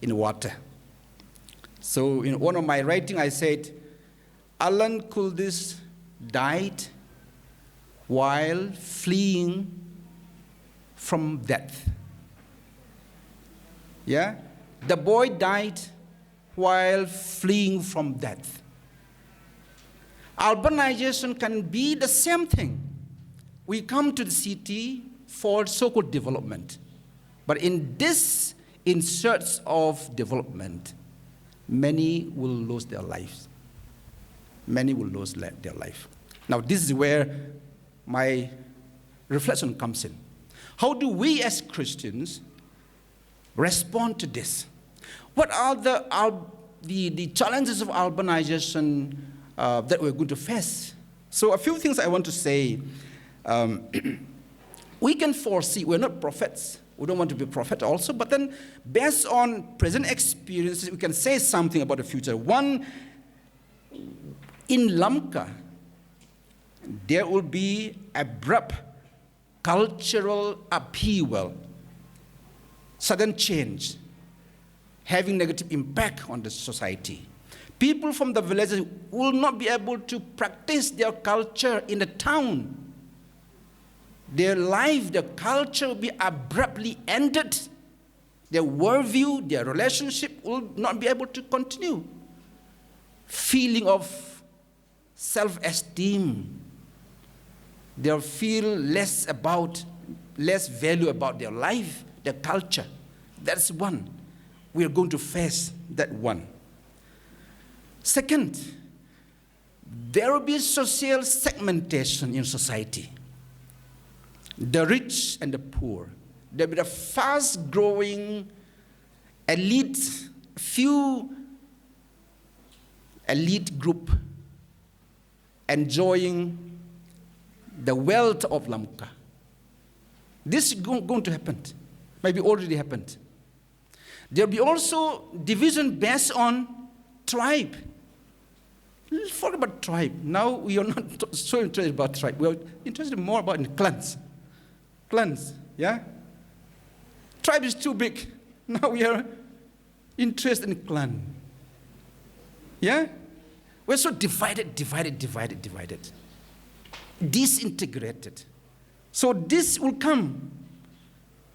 in water. So in one of my writings, I said, Alan Kuldis died while fleeing from death. Yeah? The boy died while fleeing from death. Urbanization can be the same thing. We come to the city for so-called development. But in search of development, many will lose their lives. Many will lose their life. Now, this is where my reflection comes in. How do we as Christians respond to this? What are the challenges of urbanization that we're going to face? So a few things I want to say. We can foresee, we're not prophets. We don't want to be a prophet also, but then based on present experiences, we can say something about the future. One, in Lamka, there will be abrupt cultural upheaval, sudden change, having negative impact on the society. People from the villages will not be able to practice their culture in the town. Their life, their culture will be abruptly ended. Their worldview, their relationship will not be able to continue. Feeling of self-esteem. They'll feel less value about their life, their culture. That's one. We're going to face that one. Second, there will be social segmentation in society. The rich and the poor. There will be a fast-growing few elite group enjoying the wealth of Lamka. This is going to happen. Maybe already happened. There will be also division based on tribe. Let's forget about tribe. Now we are not so interested about tribe. We are interested more about clans. Clans, yeah? Tribe is too big. Now we are interested in clan. Yeah? We're so divided. disintegrated. So this will come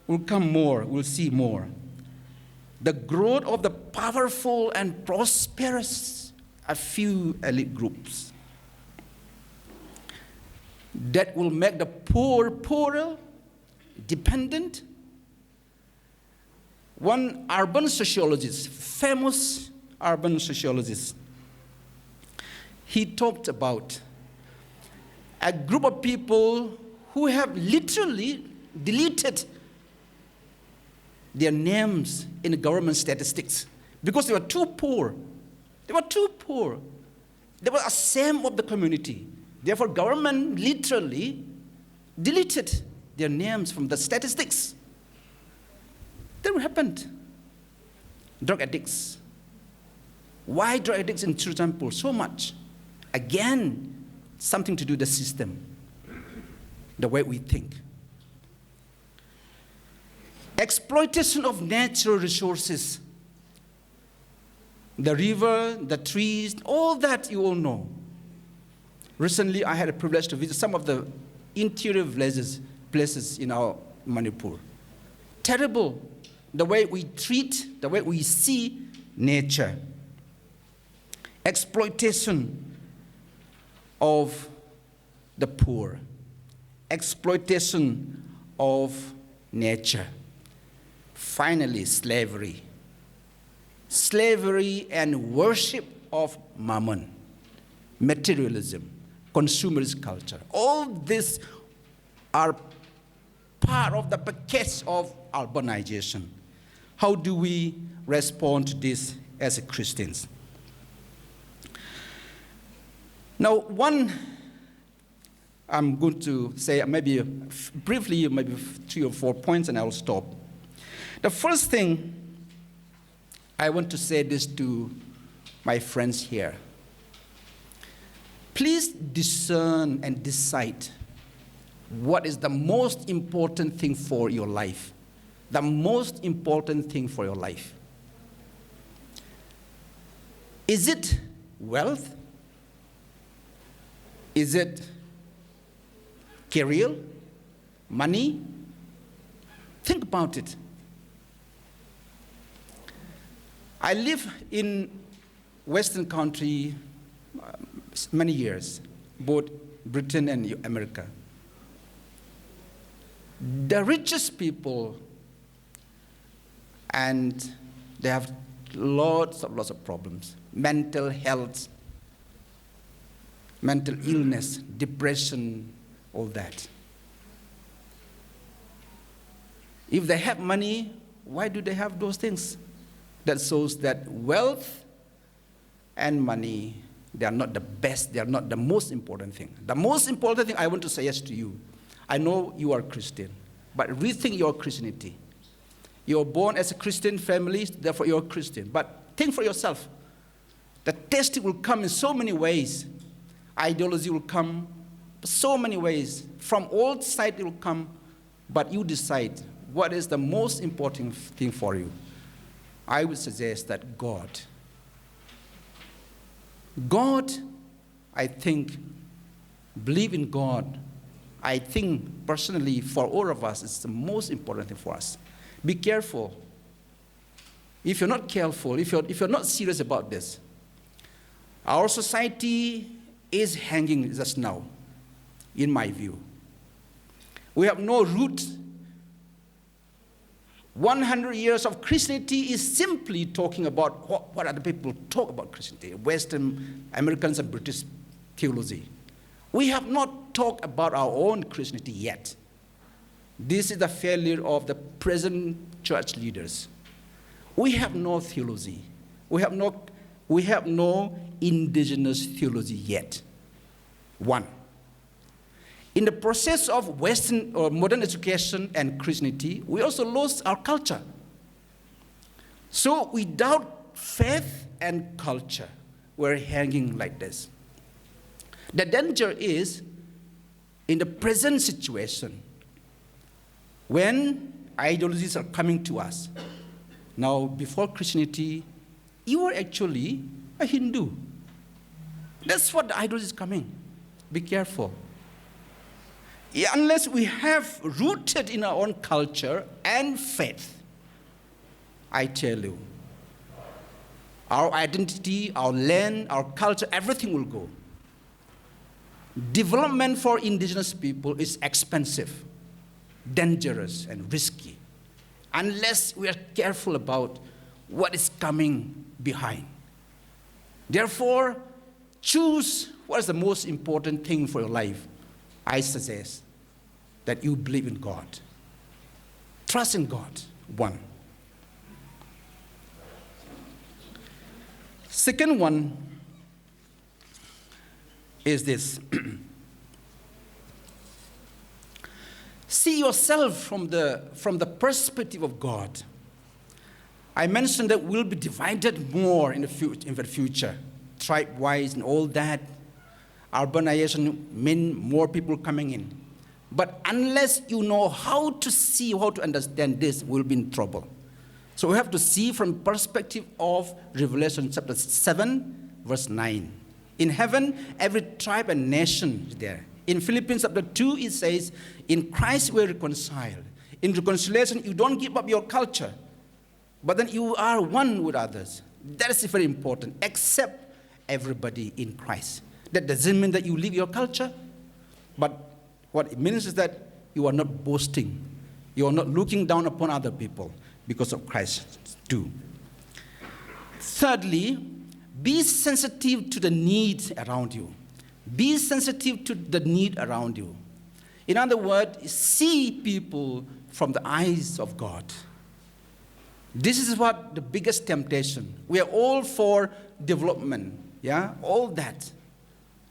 more, we'll see more. The growth of the powerful and prosperous, a few elite groups that will make the poor poorer, dependent. One urban sociologist, famous urban sociologist, he talked about a group of people who have literally deleted their names in the government statistics because they were too poor. They were too poor. They were ashamed of the community. Therefore, government literally deleted their names from the statistics. That happened. Drug addicts. Why drug addicts in Churchampo so much? Again, something to do with the system, the way we think. Exploitation of natural resources. The river, the trees, all that you all know. Recently, I had a privilege to visit some of the interior villages, places in our Manipur. Terrible, the way we treat, the way we see nature. Exploitation of the poor. Exploitation of nature. Finally, slavery. Slavery and worship of mammon, materialism, consumerist culture. All these are part of the package of urbanization. How do we respond to this as Christians? Now, I'm going to say maybe briefly, maybe 3 or 4 points, and I'll stop. The first thing, I want to say this to my friends here. Please discern and decide what is the most important thing for your life. The most important thing for your life. Is it wealth? Is it career? Money? Think about it. I live in Western country many years, both Britain and America. The richest people, and they have lots of problems. Mental health, mental illness, depression, all that. If they have money, why do they have those things? That shows that wealth and money, they are not the best, they are not the most important thing. The most important thing I want to say yes to you. I know you are Christian, but rethink your Christianity. You're born as a Christian family, therefore you're Christian. But think for yourself. The testing will come in so many ways. Ideology will come so many ways. From all sides it will come, but you decide what is the most important thing for you. I would suggest that God, I think, believe in God. I think personally for all of us, it's the most important thing for us. Be careful. If you're not careful, if you're not serious about this, our society is hanging just now, in my view. We have no root. 100 years of Christianity is simply talking about what other people talk about Christianity, Western Americans and British theology. We have not talked about our own Christianity yet. This is the failure of the present church leaders. We have no theology. We have no indigenous theology yet. One. In the process of Western or modern education and Christianity, we also lost our culture. So without faith and culture, we're hanging like this. The danger is, in the present situation, when ideologies are coming to us. Now, before Christianity, you were actually a Hindu. That's what the ideology is coming. Be careful. Unless we have rooted in our own culture and faith, I tell you, our identity, our land, our culture, everything will go. Development for indigenous people is expensive, dangerous, and risky, unless we are careful about what is coming behind. Therefore, choose what is the most important thing for your life. I suggest that you believe in God. Trust in God, one. Second one is this. See yourself from the perspective of God. I mentioned that we'll be divided more in the future, tribe-wise and all that. Urbanization means more people coming in. But unless you know how to see, how to understand this, we'll be in trouble. So we have to see from perspective of Revelation chapter 7, verse 9. In heaven, every tribe and nation is there. In Philippians chapter 2, it says, in Christ we're reconciled. In reconciliation, you don't give up your culture, but then you are one with others. That is very important. Accept everybody in Christ. That doesn't mean that you leave your culture, but what it means is that you are not boasting. You are not looking down upon other people because of Christ too. Thirdly, be sensitive to the needs around you. Be sensitive to the need around you. In other words, see people from the eyes of God. This is what the biggest temptation. We are all for development, yeah, all that.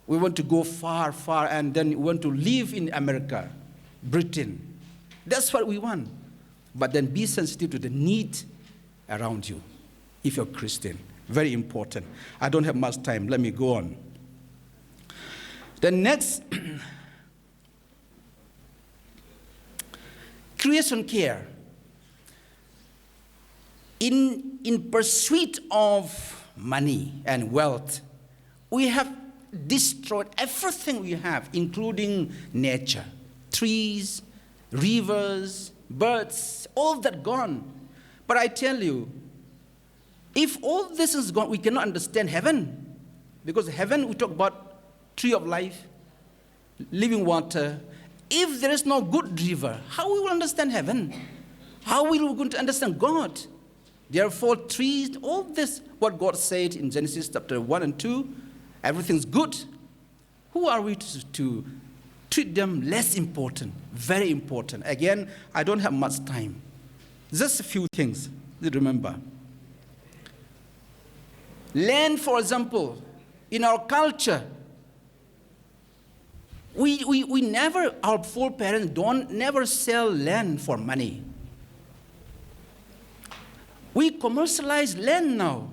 We want to go far, far, and then we want to live in America, Britain. That's what we want. But then be sensitive to the need around you, if you're Christian. Very important. I don't have much time. Let me go on. The next, creation care. In pursuit of money and wealth, we have destroyed everything we have, including nature, trees, rivers, birds, all that gone. But I tell you, if all this is gone, we cannot understand heaven. Because heaven, we talk about tree of life, living water. If there is no good river, how we will understand heaven? How will we going to understand God? Therefore, trees, all this, what God said in Genesis chapter 1 and 2, everything's good. Who are we to treat them less important? Very important. Again, I don't have much time. Just a few things to remember. Land, for example, in our culture, we never, our foreparents never sell land for money. We commercialize land now.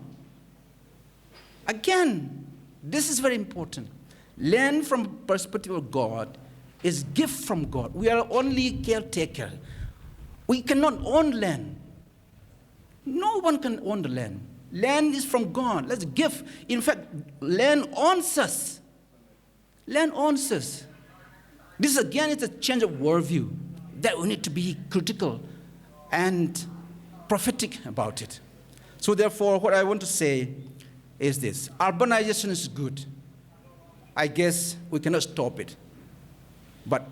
Again, this is very important. Land from the perspective of God is gift from God. We are only caretaker. We cannot own land. No one can own the land. Land is from God. Let's give. In fact, land owns us. Land owns us. This again is a change of worldview that we need to be critical and prophetic about it. So therefore, what I want to say is this. Urbanization is good. I guess we cannot stop it. But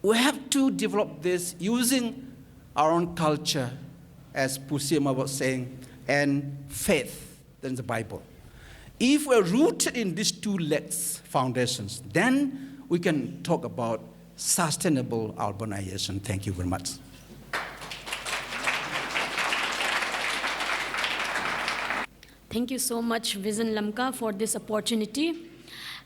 we have to develop this using our own culture, as Pusima was saying, and faith in the Bible. If we're rooted in these two legs, foundations, then we can talk about sustainable urbanization. Thank you very much. Thank you so much, Vision Lamka, for this opportunity.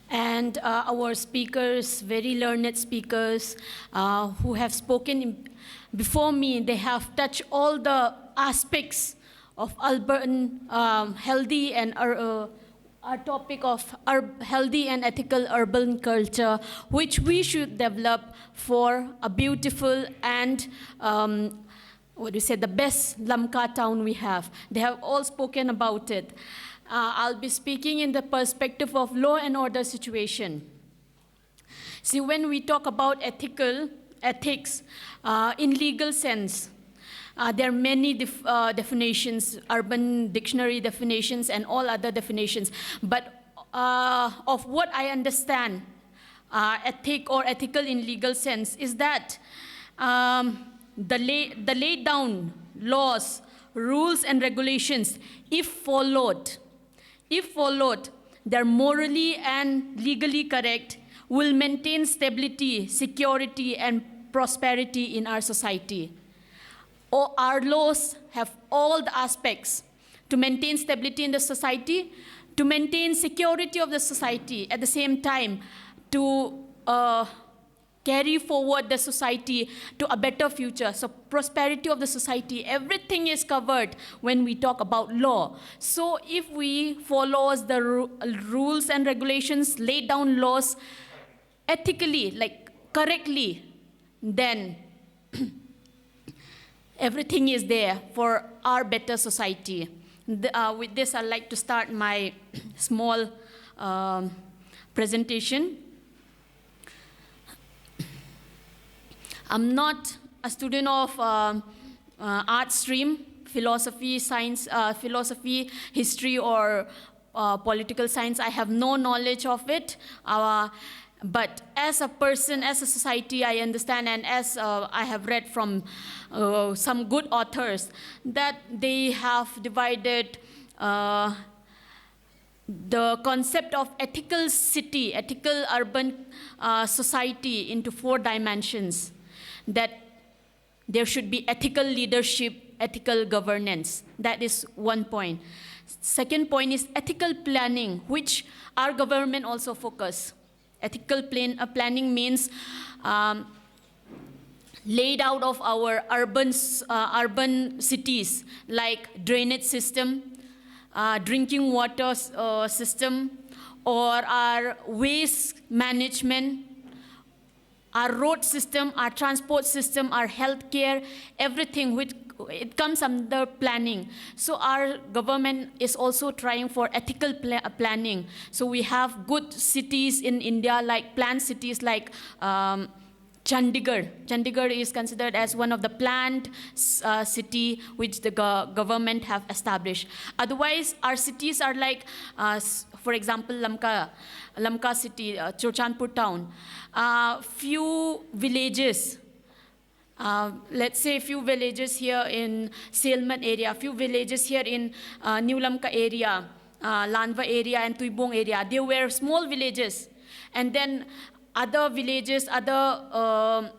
And our speakers, very learned speakers who have spoken before me, they have touched all the aspects of urban, healthy and our topic of healthy and ethical urban culture, which we should develop for a beautiful and the best Lamka town we have. They have all spoken about it. I'll be speaking in the perspective of law and order situation. See, when we talk about ethics, in legal sense, there are many definitions, urban dictionary definitions and all other definitions. But of what I understand, ethic or ethical in legal sense is that the laid down laws, rules and regulations, if followed, they're morally and legally correct, will maintain stability, security, and prosperity in our society. Our laws have all the aspects to maintain stability in the society, to maintain security of the society, at the same time to carry forward the society to a better future. So prosperity of the society, everything is covered when we talk about law. So if we follow the rules and regulations, lay down laws ethically, like correctly, then everything is there for our better society. With this, I'd like to start my small presentation. I'm not a student of art stream, philosophy, science, philosophy, history, or political science. I have no knowledge of it. But as a person, as a society, I understand, and as I have read from some good authors, that they have divided the concept of ethical city, ethical urban society into 4 dimensions. That there should be ethical leadership, ethical governance. That is one point. Second point is ethical planning, which our government also focus. Ethical planning means laid out of our urban cities, like drainage system, drinking water system, or our waste management, our road system, our transport system, our healthcare, everything which it comes under planning. So our government is also trying for ethical planning. So we have good cities in India, like planned cities like Chandigarh. Chandigarh is considered as one of the planned city which the government have established. Otherwise, our cities are like, for example, Lamka city, Churchandpur town. Few villages, let's say a few villages here in Salman area, few villages here in New Lamka area, Lanva area and Tuibong area. They were small villages. And then other villages, other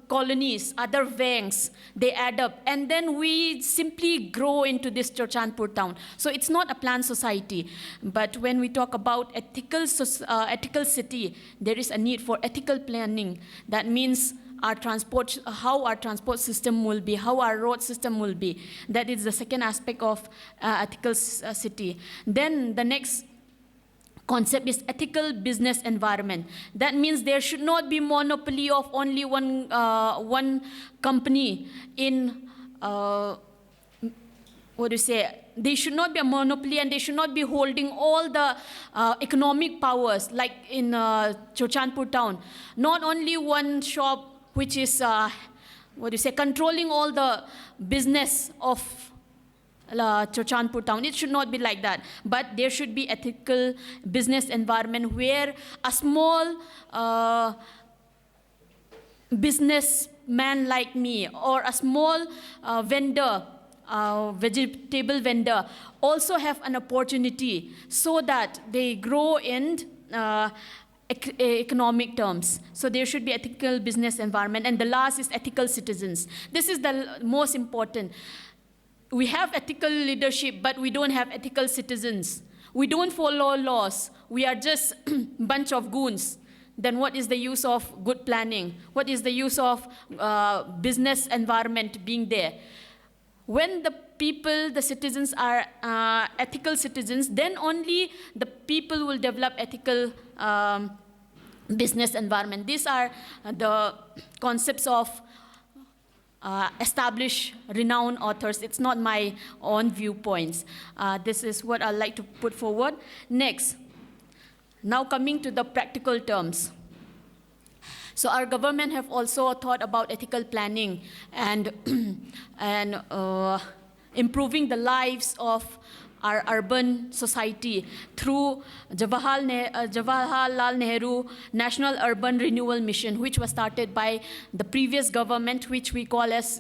colonies, other vangs, they add up. And then we simply grow into this Churchandpur town. So it's not a planned society. But when we talk about ethical city, there is a need for ethical planning. That means our transport, how our transport system will be, how our road system will be. That is the second aspect of ethical city. Then the next concept is ethical business environment. That means there should not be monopoly of only one company in, they should not be a monopoly, and they should not be holding all the economic powers, like in Churchandpur town. Not only one shop which is, controlling all the business of Churchandpur town. It should not be like that. But there should be ethical business environment where a small businessman like me, or a small vendor, vegetable vendor, also have an opportunity, so that they grow in economic terms. So there should be ethical business environment. And the last is ethical citizens. This is the most important. We have ethical leadership, but we don't have ethical citizens. We don't follow laws. We are just a bunch of goons. Then what is the use of good planning? What is the use of business environment being there? When the people, the citizens are ethical citizens, then only the people will develop ethical business environment. These are the concepts of established, renowned authors. It's not my own viewpoints. This is what I'd like to put forward. Next, Now coming to the practical terms. So our government have also thought about ethical planning and, improving the lives of our urban society through Jawaharlal Nehru National Urban Renewal Mission, which was started by the previous government, which we call as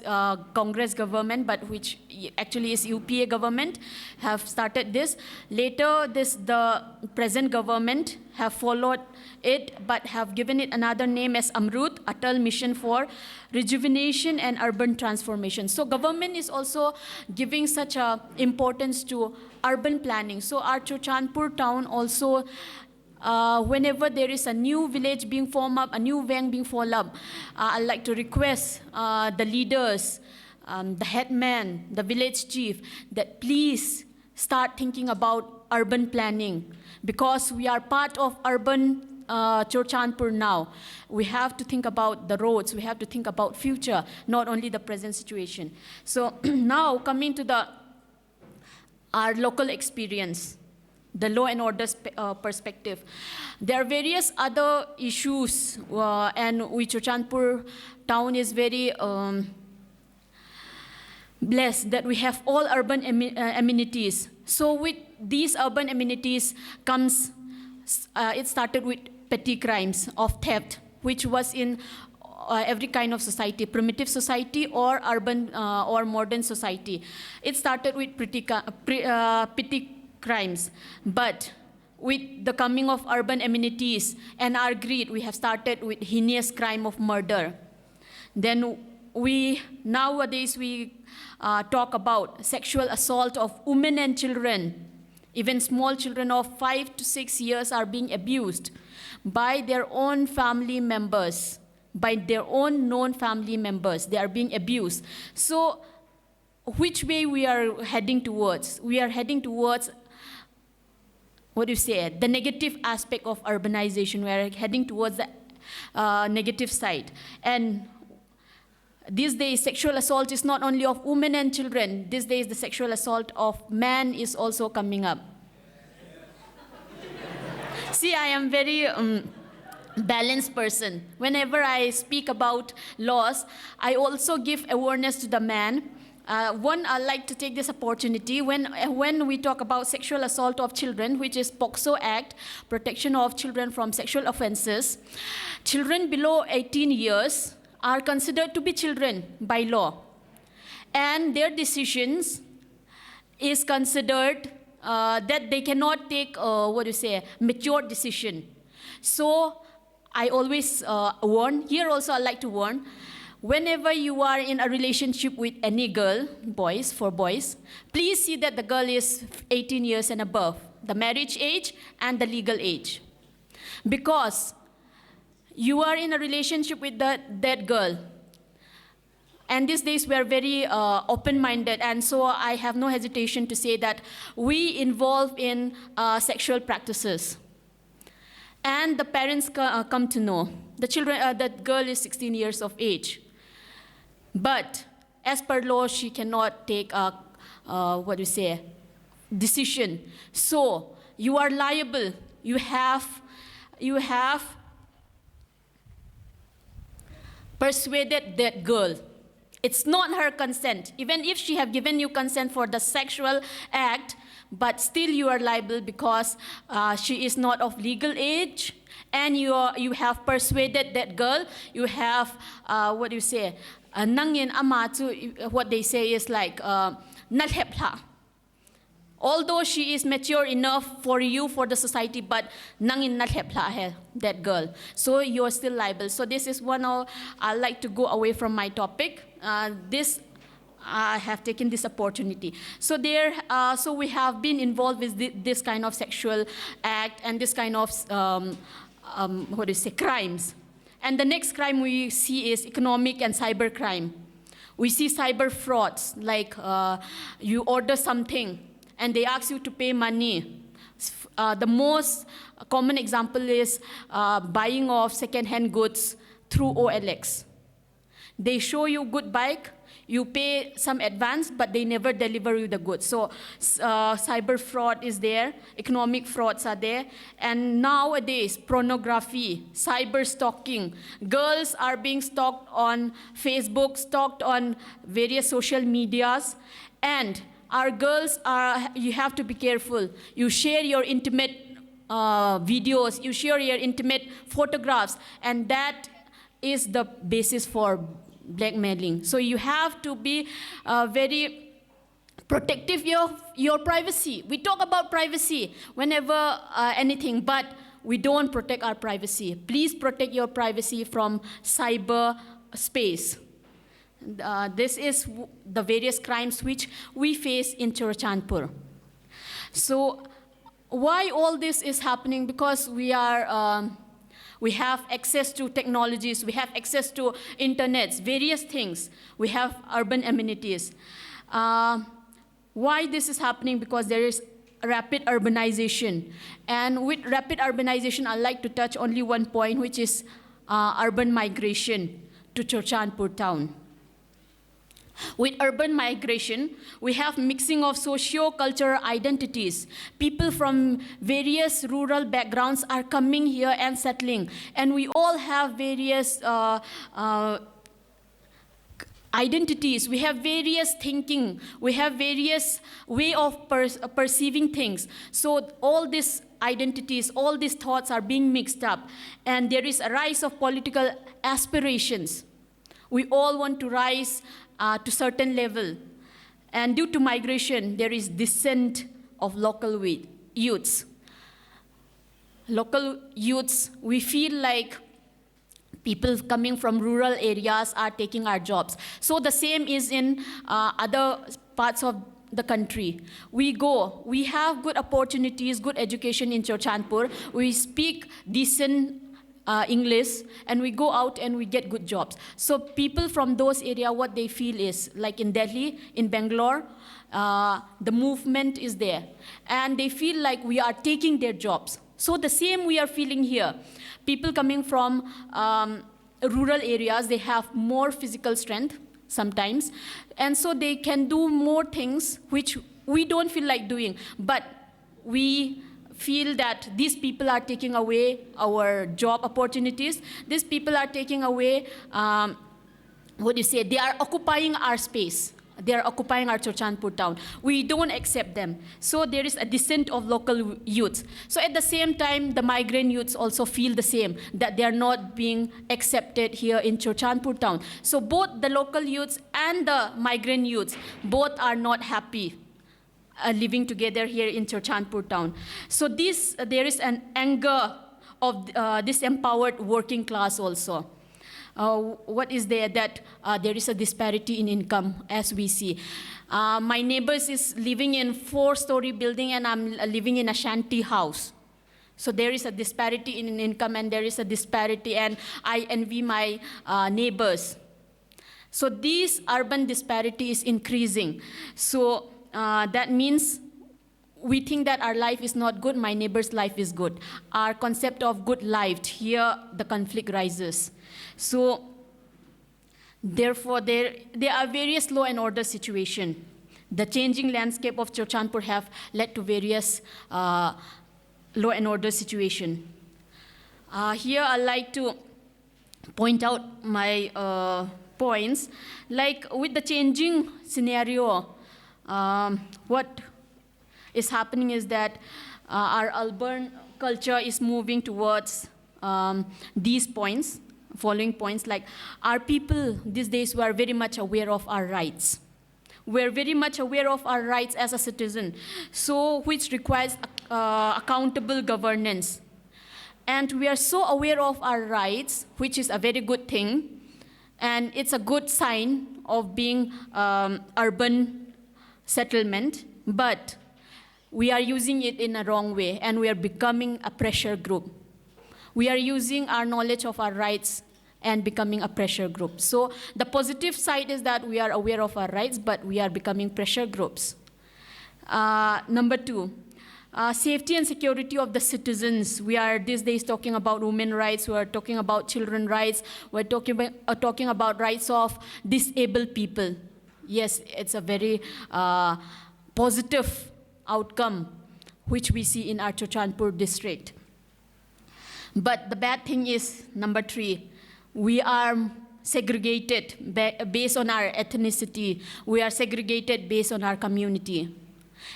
Congress government, but which actually is UPA government, have started this. Later, the present government have followed it, but have given it another name as Amrut, Atal Mission for Rejuvenation and Urban Transformation. So government is also giving such a importance to urban planning. So our Churchandpur town also, whenever there is a new village being formed up, a new wang being formed up, I'd like to request the leaders, the headman, the village chief, that please start thinking about urban planning, because we are part of urban Churchandpur now. We have to think about the roads, we have to think about future, not only the present situation. So now coming to our local experience, the law and order perspective. There are various other issues, and we Churchandpur town is very blessed that we have all urban amenities. So with these urban amenities comes, it started with petty crimes of theft, which was in every kind of society, primitive society or urban or modern society. It started with petty crimes, but with the coming of urban amenities and our greed, we have started with heinous crime of murder. Then nowadays we talk about sexual assault of women and children. Even small children of 5 to 6 years are being abused by their own family members, by their own known family members. They are being abused. So which way we are heading towards? We are heading towards, the negative aspect of urbanization. We are heading towards the negative side. And these days, sexual assault is not only of women and children. These days, the sexual assault of man is also coming up. See, I am very balanced person. Whenever I speak about laws, I also give awareness to the man. One, I like to take this opportunity when we talk about sexual assault of children, which is POCSO Act, Protection of Children from Sexual Offenses. Children below 18 years are considered to be children by law, and their decisions is considered that they cannot take mature decision. So I always warn, here also I like to warn, whenever you are in a relationship with any girl, boys, please see that the girl is 18 years and above, the marriage age and the legal age. Because you are in a relationship with that girl. And these days we are very open-minded, and so I have no hesitation to say that we involve in sexual practices. And the parents come to know. The children, that girl is 16 years of age. But as per law, she cannot take a, decision. So you are liable. You have persuaded that girl. It's not her consent. Even if she have given you consent for the sexual act, but still you are liable because she is not of legal age, and you have persuaded that girl. You have, nangin amatu, what they say is like, nalhepla. Although she is mature enough for you, for the society, but nangin nalhepla hai, that girl. So you are still liable. So this is one I like to go away from my topic. I have taken this opportunity. So so we have been involved with this kind of sexual act and this kind of crimes. And the next crime we see is economic and cyber crime. We see cyber frauds, like you order something and they ask you to pay money. The most common example is buying of second-hand goods through OLX. They show you good bike, you pay some advance, but they never deliver you the goods. So cyber fraud is there, economic frauds are there, and nowadays pornography, cyber stalking. Girls are being stalked on Facebook, stalked on various social medias, and our girls are, you have to be careful. You share your intimate videos, you share your intimate photographs, and that is the basis for blackmailing. So you have to be very protective of your privacy. We talk about privacy whenever anything, but we don't protect our privacy. Please protect your privacy from cyber space. This is the various crimes which we face in Churachandpur. So why all this is happening? Because we are, we have access to technologies, we have access to internets, various things. We have urban amenities. Why this is happening? Because there is rapid urbanization. And with rapid urbanization, I'd like to touch only one point, which is urban migration to Churachandpur town. With urban migration, we have mixing of socio-cultural identities. People from various rural backgrounds are coming here and settling. And we all have various identities. We have various thinking. We have various way of perceiving things. So all these identities, all these thoughts are being mixed up. And there is a rise of political aspirations. We all want to rise to certain level. And due to migration, there is descent of local youths. Local youths, we feel like people coming from rural areas are taking our jobs. So the same is in other parts of the country. We go, we have good opportunities, good education in Churachandpur. We speak decent English, and we go out and we get good jobs. So people from those areas, what they feel is, like in Delhi, in Bangalore, the movement is there. And they feel like we are taking their jobs. So the same we are feeling here. People coming from rural areas, they have more physical strength sometimes. And so they can do more things which we don't feel like doing. But we feel that these people are taking away our job opportunities. These people are taking away, they are occupying our space. They are occupying our Churachandpur town. We don't accept them. So there is a descent of local youths. So at the same time, the migrant youths also feel the same, that they are not being accepted here in Churachandpur town. So both the local youths and the migrant youths, both are not happy living together here in Churachandpur town. So there is an anger of this empowered working class also. What is there? That there is a disparity in income, as we see. My neighbors is living in 4-story building, and I'm living in a shanty house. So there is a disparity in income, and there is a disparity, and I envy my neighbors. So this urban disparity is increasing. So that means we think that our life is not good, my neighbor's life is good. Our concept of good life, here the conflict rises. So therefore, there are various law and order situations. The changing landscape of Churachandpur have led to various law and order situations. Here I'd like to point out my points. Like with the changing scenario, what is happening is that our urban culture is moving towards these points, following points, like our people these days were very much aware of our rights. We're very much aware of our rights as a citizen, so which requires accountable governance. And we are so aware of our rights, which is a very good thing, and it's a good sign of being urban settlement, but we are using it in a wrong way, and we are becoming a pressure group. We are using our knowledge of our rights and becoming a pressure group. So the positive side is that we are aware of our rights, but we are becoming pressure groups. Number 2, safety and security of the citizens. We are these days talking about women's rights, we are talking about children's rights, we're talking about rights of disabled people. yes, it's a very positive outcome which we see in our Churchandpur district. But the bad thing is, number 3, we are segregated based on our ethnicity. We are segregated based on our community.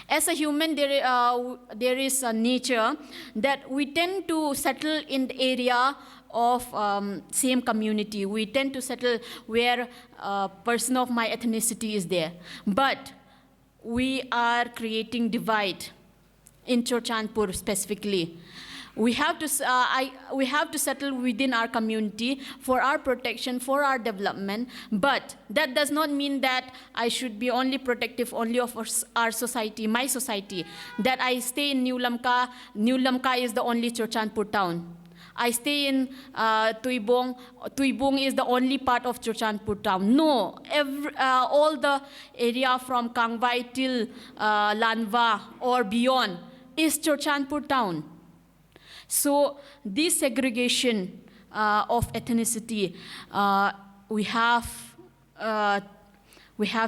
As a human, there is a nature that we tend to settle in the area of same community. We tend to settle where a person of my ethnicity is there. But we are creating divide in Churchandpur specifically. We have to settle within our community for our protection, for our development, but that does not mean that I should be only protective only of our society, my society, that I stay in New Lamka. New Lamka is the only Churchandpur town. I stay in Tuibong. Tuibong is the only part of Churchandpur town. No, all the area from Kangwai till Lanva or beyond is Churchandpur town. So this segregation of ethnicity, we have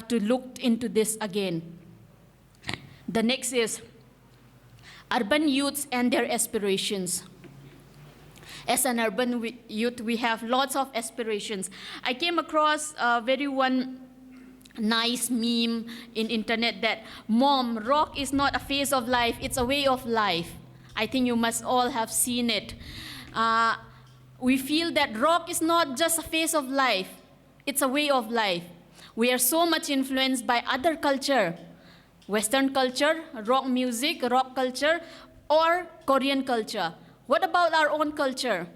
to look into this again. The next is urban youths and their aspirations. As an urban youth, we have lots of aspirations. I came across one nice meme in internet that, "Mom, rock is not a phase of life, it's a way of life." I think you must all have seen it. We feel that rock is not just a phase of life, it's a way of life. We are so much influenced by other culture, Western culture, rock music, rock culture, or Korean culture. What about our own culture?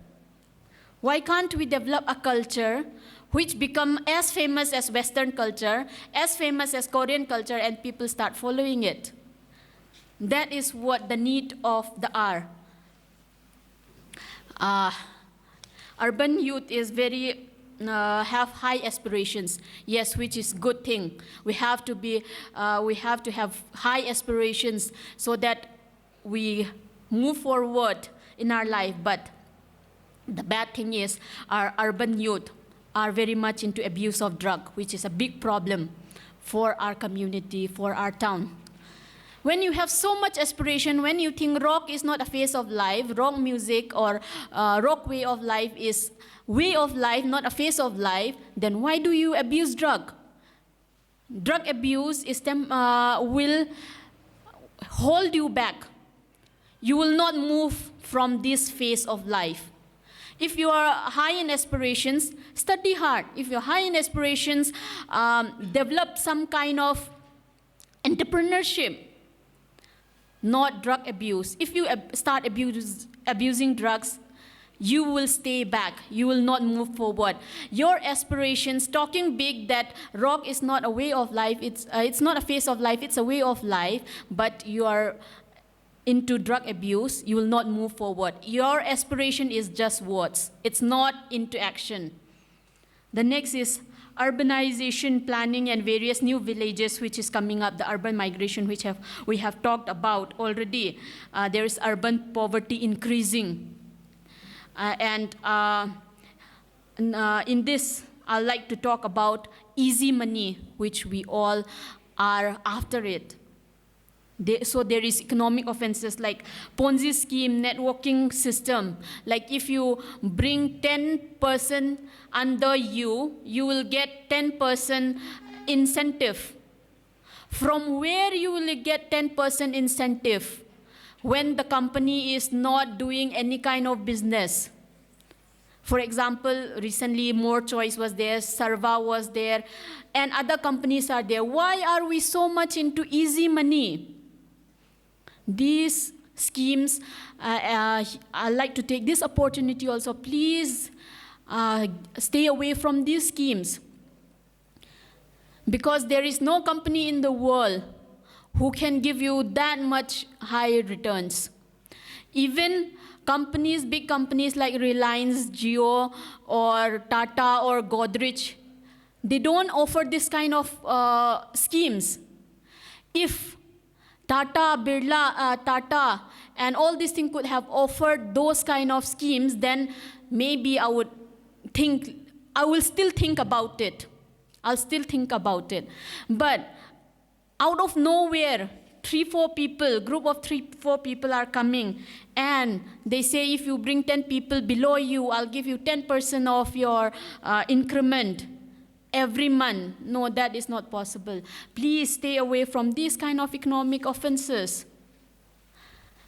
Why can't we develop a culture which become as famous as Western culture, as famous as Korean culture, and people start following it? That is what the need of the hour. Urban youth is have high aspirations. Yes, which is good thing. We have to have high aspirations so that we move forward in our life. But the bad thing is our urban youth are very much into abuse of drug, which is a big problem for our community, for our town. When you have so much aspiration, when you think rock is not a phase of life, rock music or rock way of life is way of life, not a phase of life, then why do you abuse drug? Drug abuse will hold you back. You will not move from this phase of life. If you are high in aspirations, study hard. If you're high in aspirations, develop some kind of entrepreneurship. Not drug abuse. If you start abusing drugs, you will stay back. You will not move forward. Your aspirations, talking big that rock is not a way of life, it's not a phase of life, it's a way of life, but you are into drug abuse, you will not move forward. Your aspiration is just words. It's not into action. The next is urbanization planning and various new villages which is coming up, the urban migration which we have talked about already. There is urban poverty increasing. In this, I'd like to talk about easy money, which we all are after it. So there is economic offenses like Ponzi scheme, networking system. Like if you bring 10% under you, you will get 10% incentive. From where you will get 10% incentive when the company is not doing any kind of business? For example, recently More Choice was there, Sarva was there, and other companies are there. Why are we so much into easy money? These schemes, I'd like to take this opportunity also. Please stay away from these schemes. Because there is no company in the world who can give you that much high returns. Even companies, big companies like Reliance, Jio, or Tata, or Godrej, they don't offer this kind of schemes. If Tata, Birla, Tata, and all these things could have offered those kind of schemes, then maybe I will still think about it. I'll still think about it. But out of nowhere, 3-4 people, group of 3-4 people are coming, and they say, if you bring 10 people below you, I'll give you 10% of your increment every month. No, that is not possible. Please stay away from these kind of economic offenses.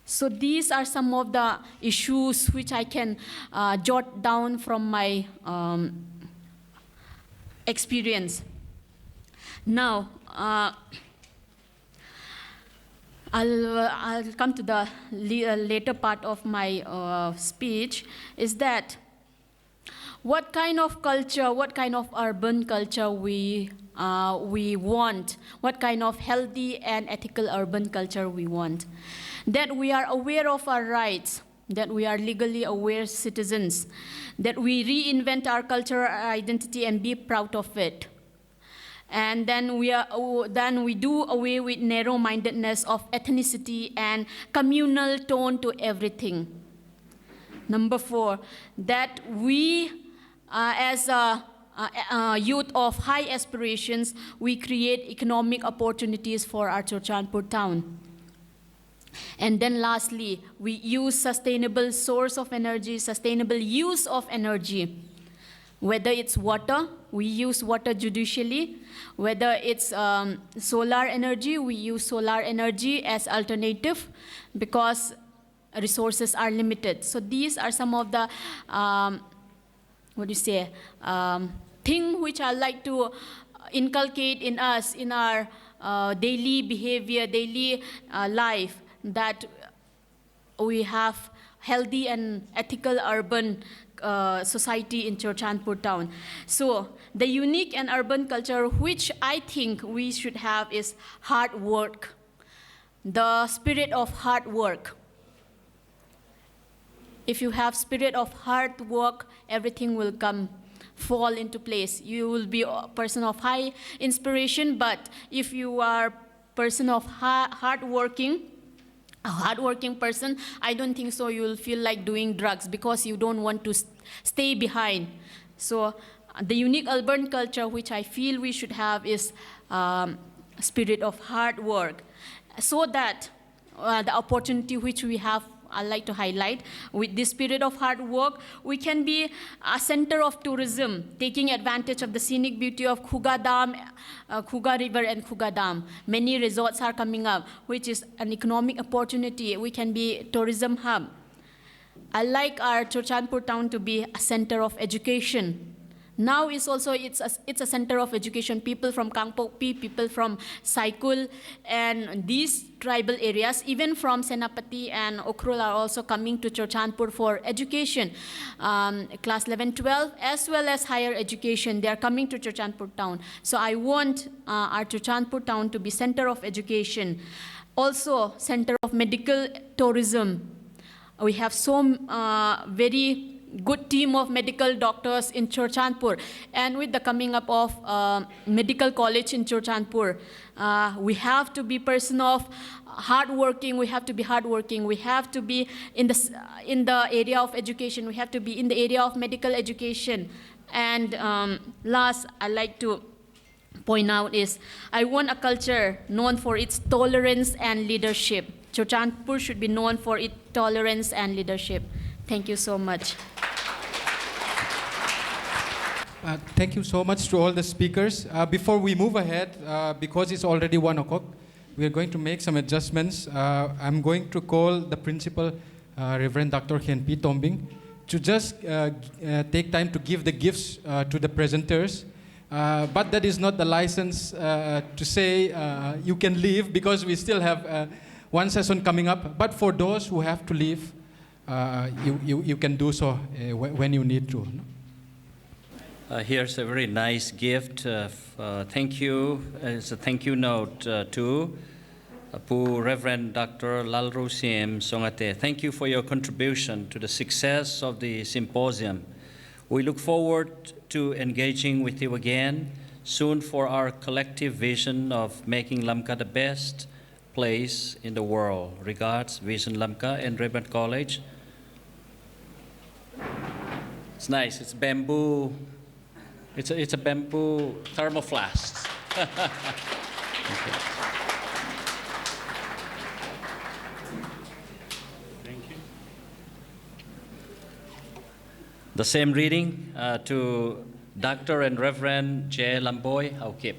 So these are some of the issues which I can jot down from my experience. Now, I'll come to the later part of my speech, is that what kind of culture, what kind of urban culture we want, what kind of healthy and ethical urban culture we want. That we are aware of our rights, that we are legally aware citizens, that we reinvent our cultural identity and be proud of it. And then we do away with narrow-mindedness of ethnicity and communal tone to everything. Number 4, that we, as a youth of high aspirations, we create economic opportunities for our Churchandpur town. And then lastly, we use sustainable source of energy, sustainable use of energy. Whether it's water, we use water judicially. Whether it's solar energy, we use solar energy as alternative because resources are limited. So these are some of the, things which I like to inculcate in us, in our daily behavior, daily life, that we have healthy and ethical urban society in Churchandpur town. So the unique and urban culture which I think we should have is hard work, the spirit of hard work. If you have spirit of hard work, everything will fall into place. You will be a person of high inspiration, but if you are a person of hardworking person, I don't think so you will feel like doing drugs because you don't want to stay behind. So the unique urban culture which I feel we should have is spirit of hard work, so that the opportunity which we have, I like to highlight, with this spirit of hard work, we can be a center of tourism, taking advantage of the scenic beauty of Khuga Dam, Khuga River and Khuga Dam. Many resorts are coming up, which is an economic opportunity. We can be a tourism hub. I like our Churchandpur town to be a center of education. Now it's a center of education. People from Kangpokpi, people from Saikul, and these tribal areas, even from Senapati and Okrul, are also coming to Churchandpur for education. Class 11, 12, as well as higher education, they are coming to Churchandpur town. So I want our Churchandpur town to be center of education. Also, center of medical tourism. We have so very good team of medical doctors in Churchandpur, and with the coming up of medical college in Churchandpur, we have to be person of hardworking. We have to be hardworking. We have to be in the area of education. We have to be in the area of medical education. And last, I like to point out is I want a culture known for its tolerance and leadership. Churchandpur should be known for its tolerance and leadership. Thank you so much. Thank you so much to all the speakers. Before we move ahead, because it's already 1 o'clock, we are going to make some adjustments. I'm going to call the principal, Reverend Dr. Hian P. Tombing, to just take time to give the gifts to the presenters. But that is not the license to say you can leave, because we still have one session coming up. But for those who have to leave, you can do so when you need to. Here's a very nice gift. Thank you. It's a thank you note to Reverend Dr. Lalru Sim Songate. Thank you for your contribution to the success of the symposium. We look forward to engaging with you again soon for our collective vision of making Lamka the best place in the world. Regards, Vision Lamka and Ribbon College. It's nice. It's bamboo It's a bamboo thermal flask. Okay. The same reading to Dr. and Reverend J. Lamboy Haukip.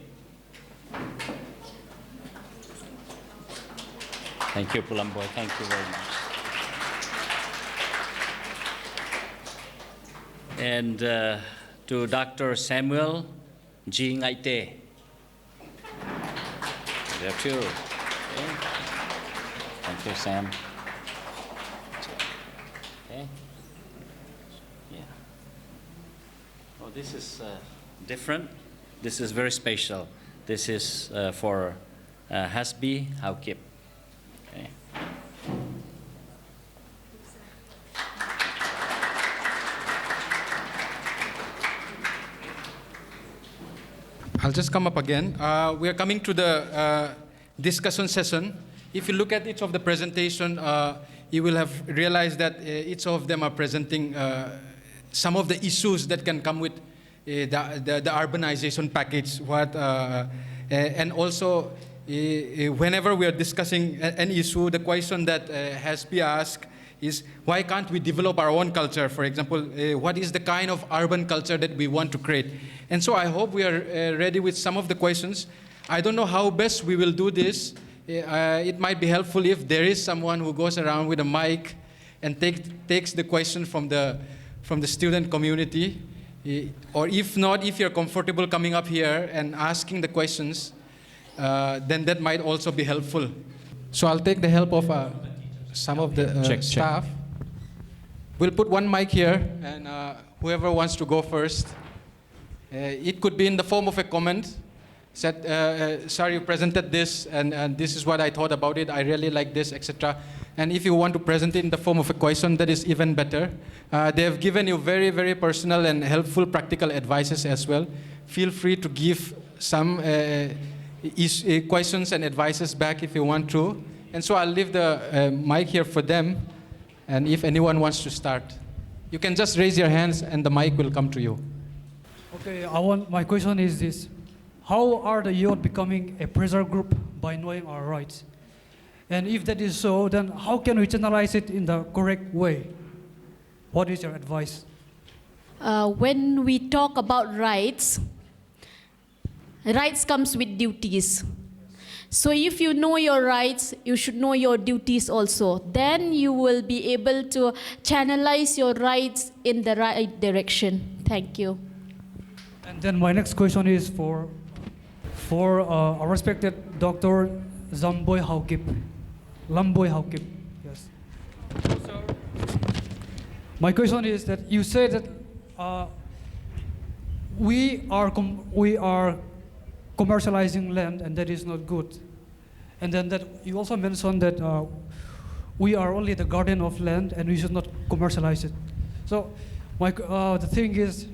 Thank you, Pulamboy. Thank you very much. And to Dr. Samuel G. Ngaite. There too. Okay. Thank you, Sam. Okay. Yeah. Oh, this is different. This is very special. This is for Hasbi Haukip. Okay. I'll just come up again. We are coming to the discussion session. If you look at each of the presentation, you will have realized that each of them are presenting some of the issues that can come with the urbanization package. And also, whenever we are discussing an issue, the question that has been asked is, why can't we develop our own culture? For example, what is the kind of urban culture that we want to create? And so I hope we are ready with some of the questions. I don't know how best we will do this. It might be helpful if there is someone who goes around with a mic and takes the question from the student community. Or if not, if you're comfortable coming up here and asking the questions, then that might also be helpful. So I'll take the help of some of the staff. We'll put one mic here, and whoever wants to go first. It could be in the form of a comment. Said, sir, you presented this, and this is what I thought about it. I really like this, etc. And if you want to present it in the form of a question, that is even better. They have given you very, very personal and helpful practical advices as well. Feel free to give some questions and advices back if you want to. And so I'll leave the mic here for them. And if anyone wants to start, you can just raise your hands and the mic will come to you. Okay, my question is this. How are the youth becoming a pressure group by knowing our rights? And if that is so, then how can we channelize it in the correct way? What is your advice? When we talk about rights, rights comes with duties. So if you know your rights, you should know your duties also. Then you will be able to channelize your rights in the right direction. Thank you. And then my next question is for our respected Dr. Lamboy Haukip. Yes. So, my question is that you said that we are commercializing land, and that is not good. And then that you also mentioned that we are only the guardian of land, and we should not commercialize it. So, the thing is,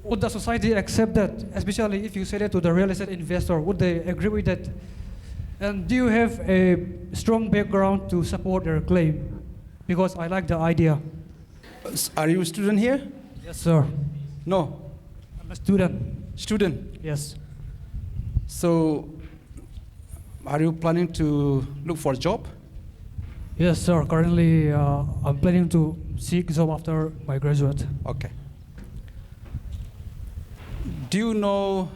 would the society accept that, especially if you say that to the real estate investor? Would they agree with that? And do you have a strong background to support their claim? Because I like the idea. Are you a student here? Yes, sir. No. I'm a student. Student? Yes. So, are you planning to look for a job? Yes, sir. Currently, I'm planning to seek a job after my graduate. Okay. Do you know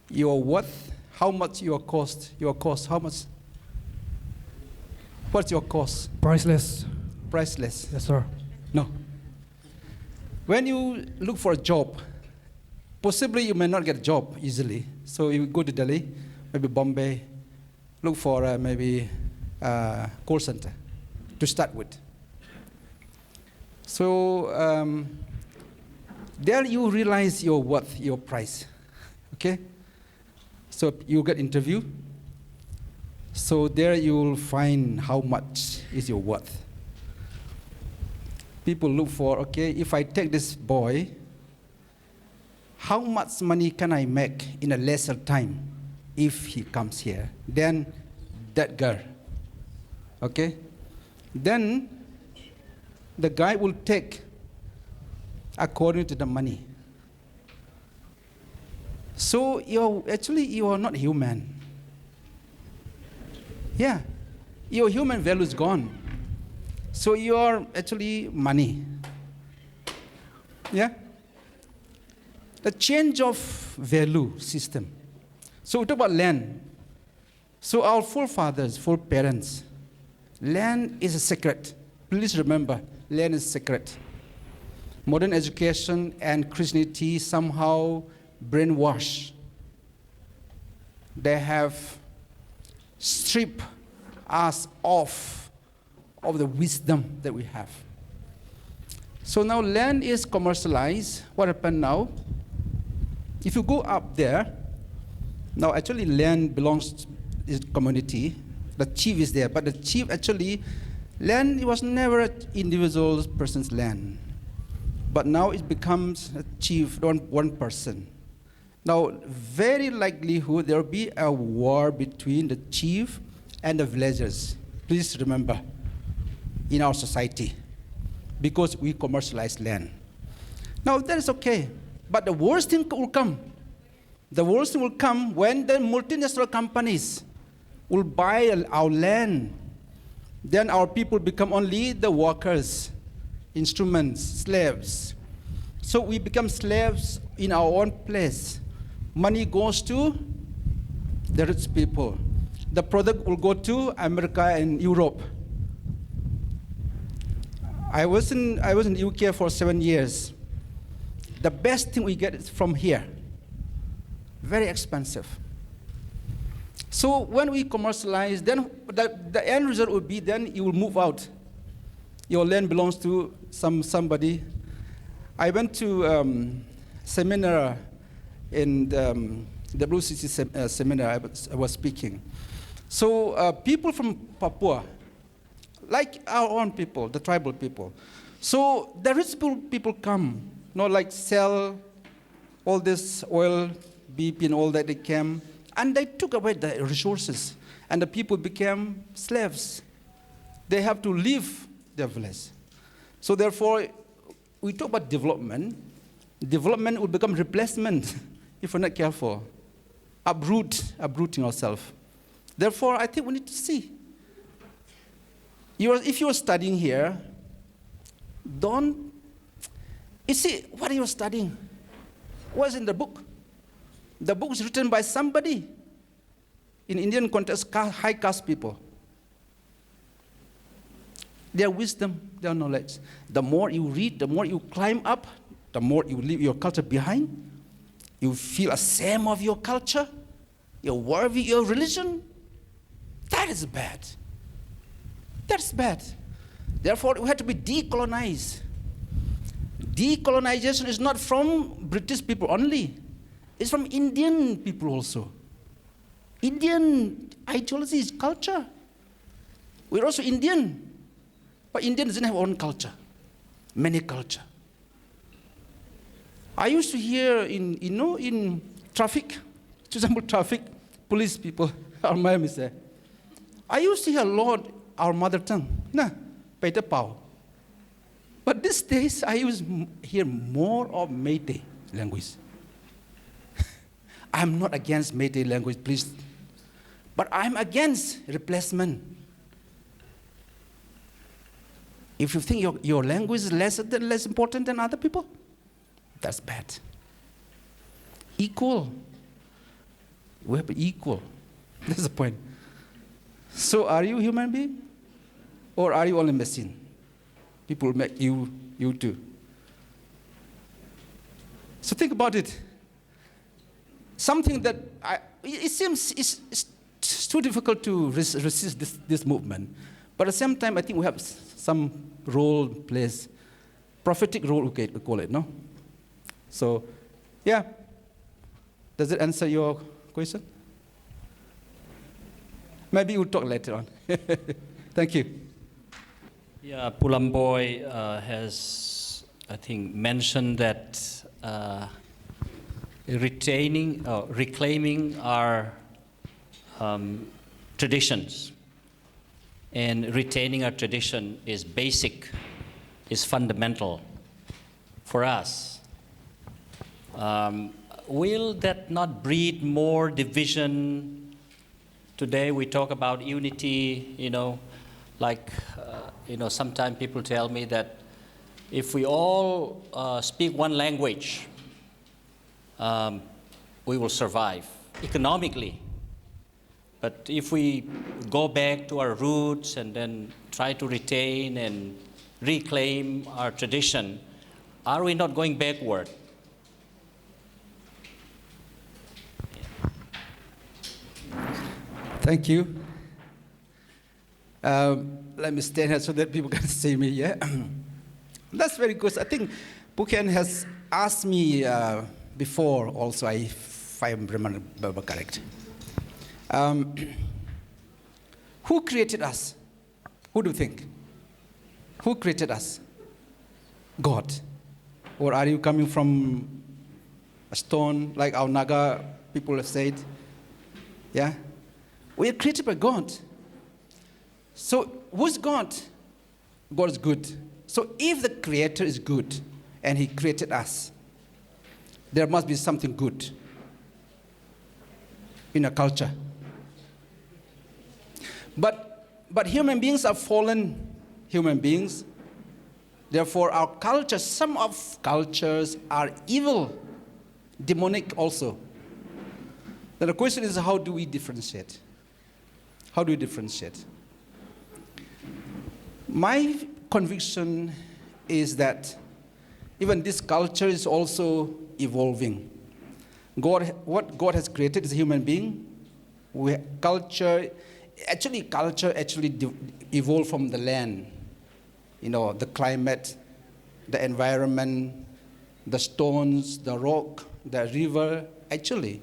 your worth? How much your cost? Your cost, how much? What's your cost? Priceless. Priceless. Yes, sir. No. When you look for a job, possibly you may not get a job easily. So you go to Delhi, maybe Bombay, look for maybe a call center to start with. So there you realize your worth, your price. Okay? So you get interview. So there you will find how much is your worth. People look for, okay, if I take this boy, how much money can I make in a lesser time if he comes here? Then that girl, okay? Then the guy will take according to the money. So you are not human. Yeah, your human value is gone. So you are actually money. Yeah? The change of value system. So we talk about land. So our forefathers, foreparents, land is sacred. Please remember, land is sacred. Modern education and Christianity somehow brainwash. They have stripped us of the wisdom that we have. So now land is commercialized. What happened now? If you go up there, now actually land belongs to the community. The chief is there, but the chief actually, land was never an individual person's land. But now it becomes a chief, one person. Now, very likelihood there will be a war between the chief and the villagers. Please remember, in our society, because we commercialize land. Now, that is okay, but the worst thing will come. The worst thing will come when the multinational companies will buy our land. Then our people become only the workers, instruments, slaves. So we become slaves in our own place. Money goes to the rich people. The product will go to America and Europe. I was in UK for 7 years. The best thing we get is from here. Very expensive. So when we commercialize, then the end result will be then you will move out. Your land belongs to somebody. I went to seminar in the WCC seminar I was speaking. So people from Papua, like our own people, the tribal people. So the rich people come, like sell all this oil, BP and all that they came, and they took away the resources, and the people became slaves. They have to leave their village. So therefore, we talk about development. Development will become replacement if we're not careful. Uprooting ourselves. Therefore, I think we need to see. If you're studying here, you see, what are you studying? What's in the book? The book is written by somebody. In Indian context, high caste people. Their wisdom, their knowledge. The more you read, the more you climb up, the more you leave your culture behind. You feel ashamed of your culture, your worldview, your religion. That is bad. That's bad. Therefore, we have to be decolonized. Decolonization is not from British people only. It's from Indian people also. Indian ideology is culture. We're also Indian. But India doesn't have own culture. Many culture. I used to hear in traffic, for example, traffic, police people, our Miami say, I used to hear Lord, our mother tongue, Peter Pao. But these days, I hear more of Meitei language. I'm not against Meitei language, please. But I'm against replacement. If you think your language is less important than other people, that's bad. Equal. We have to be equal. That's the point. So are you a human being? Or are you only machine? People make you too. So think about it. Something that it seems it's too difficult to resist this movement. But at the same time, I think we have some role plays, prophetic role, we call it, no? So, yeah. Does it answer your question? Maybe we'll talk later on. Thank you. Yeah, Pulamboy has, I think, mentioned that reclaiming our traditions. And retaining our tradition is basic, is fundamental for us. will that not breed more division? Today we talk about unity, sometimes people tell me that if we all speak one language, we will survive economically. But if we go back to our roots and then try to retain and reclaim our tradition, are we not going backward? Thank you. Let me stand here so that people can see me, yeah? That's very good. I think Puken has asked me before also, if I remember correct. Who created us? Who do you think? Who created us? God. Or are you coming from a stone, like our Naga people have said? Yeah? We are created by God. So who's God? God is good. So if the Creator is good and He created us, there must be something good in a culture. But human beings are fallen human beings. Therefore, our culture, some of cultures are evil, demonic also. Then the question is, how do we differentiate? How do we differentiate? My conviction is that even this culture is also evolving. What God has created is a human being. Culture evolved from the land, the climate, the environment, the stones, the rock, the river, actually.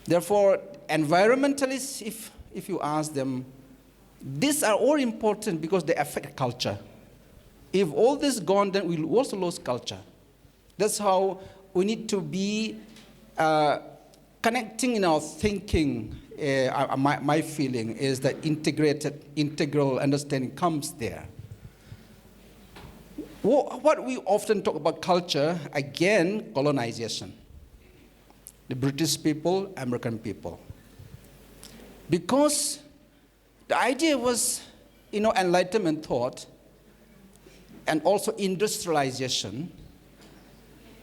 Therefore, environmentalists, if you ask them, these are all important because they affect culture. If all this is gone, then we'll also lose culture. That's how we need to be connecting in our thinking. My feeling is that integral understanding comes there. What we often talk about culture, again, colonization. The British people, American people. Because the idea was, Enlightenment thought, and also industrialization.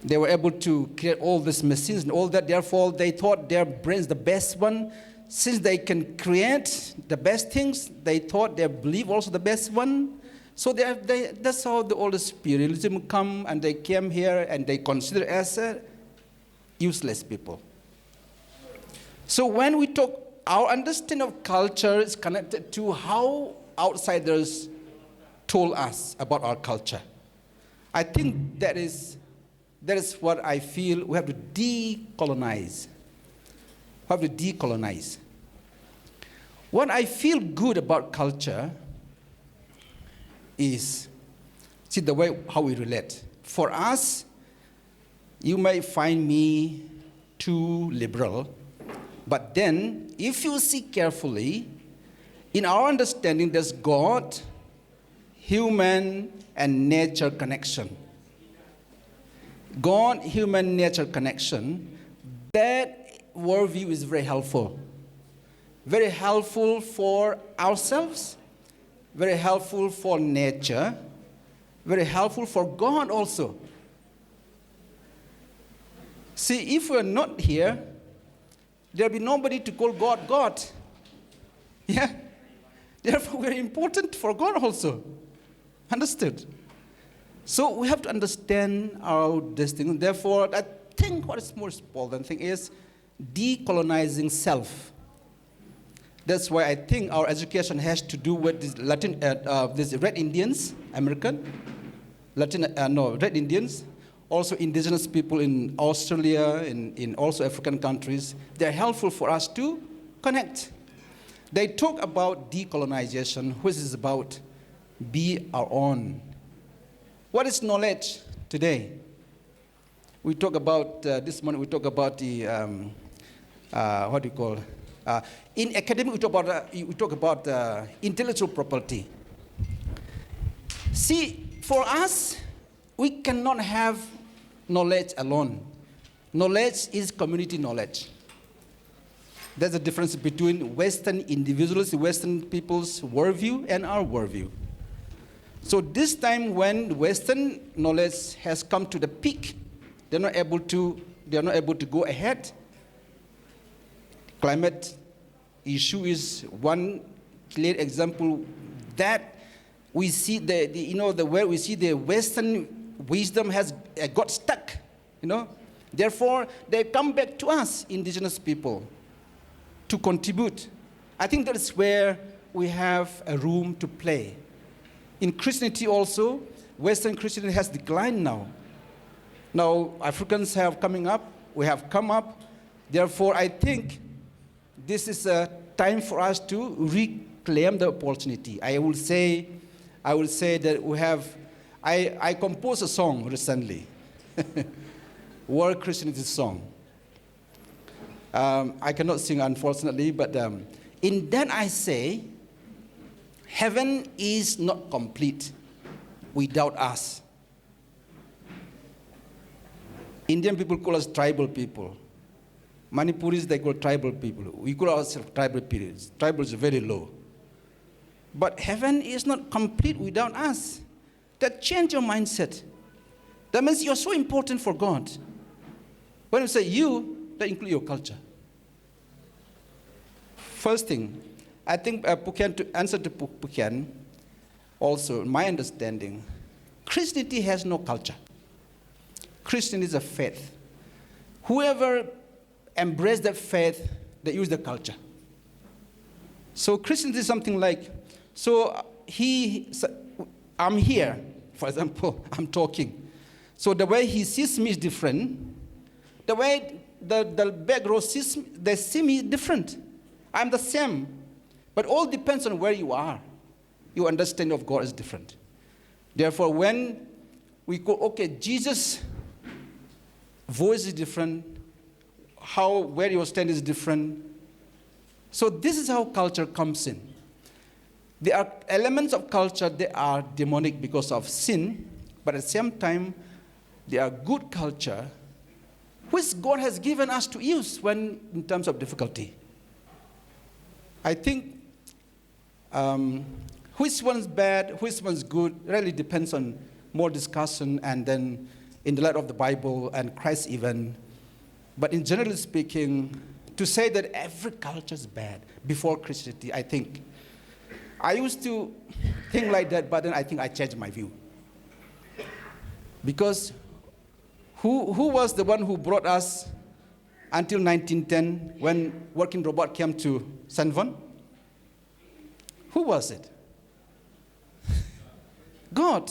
They were able to create all these machines and all that. Therefore, they thought their brains the best one. Since they can create the best things, they thought they believe also the best one. So that's how all the spiritualism come, and they came here and they consider as useless people. So when we talk, our understanding of culture is connected to how outsiders told us about our culture. I think that is what I feel we have to decolonize. We have to decolonize. What I feel good about culture is, see, the way how we relate. For us, you may find me too liberal, but then if you see carefully, in our understanding, there's God, human, and nature connection. God, human, nature connection, that worldview is very helpful. Very helpful for ourselves, very helpful for nature, very helpful for God also. See, if we're not here, there'll be nobody to call God God. Yeah? Therefore, very important for God also. Understood? So we have to understand our destiny. Therefore, I think what is most important thing is decolonizing self. That's why I think our education has to do with these Red Indians, Red Indians, also indigenous people in Australia, in also African countries. They're helpful for us to connect. They talk about decolonization, which is about be our own. What is knowledge today? We talk about, this morning we talk about the, what do you call, in academic we talk about intellectual property. See, for us, we cannot have knowledge alone. Knowledge is community knowledge. There's a difference between Western individuals, Western people's worldview, and our worldview. So this time when Western knowledge has come to the peak, they're not able to go ahead. Climate issue is one clear example that we see where we see the Western wisdom has got stuck, Therefore, they come back to us, indigenous people, to contribute. I think that is where we have a room to play. In Christianity also, Western Christianity has declined now. Now, Africans have coming up, we have come up. Therefore, I think this is a time for us to reclaim the opportunity. I will say that we have, I composed a song recently, World Christianity song. I cannot sing, unfortunately, but in that I say, heaven is not complete without us. Indian people call us tribal people. Manipuris, they call tribal people. We call ourselves tribal periods. Tribal is very low. But heaven is not complete without us. That change your mindset. That means you're so important for God. When you say you, that includes your culture. First thing, I think to answer to Pukian, also, my understanding, Christianity has no culture. Christianity is a faith. Whoever embraces that faith, they use the culture. So Christianity is something like, I'm here, for example, I'm talking. So the way he sees me is different. The way the back row sees me, they see me different. I'm the same. But all depends on where you are. Your understanding of God is different. Therefore, when we go, okay, Jesus' voice is different, where you stand is different. So this is how culture comes in. There are elements of culture that are demonic because of sin, but at the same time, there are good culture which God has given us to use when in terms of difficulty. I think which one's bad, which one's good, really depends on more discussion and then in the light of the Bible and Christ even. But in generally speaking, to say that every culture is bad before Christianity, I think, I used to think like that, but then I think I changed my view. Because who was the one who brought us until 1910 when working robot came to Sanvon? Who was it? God.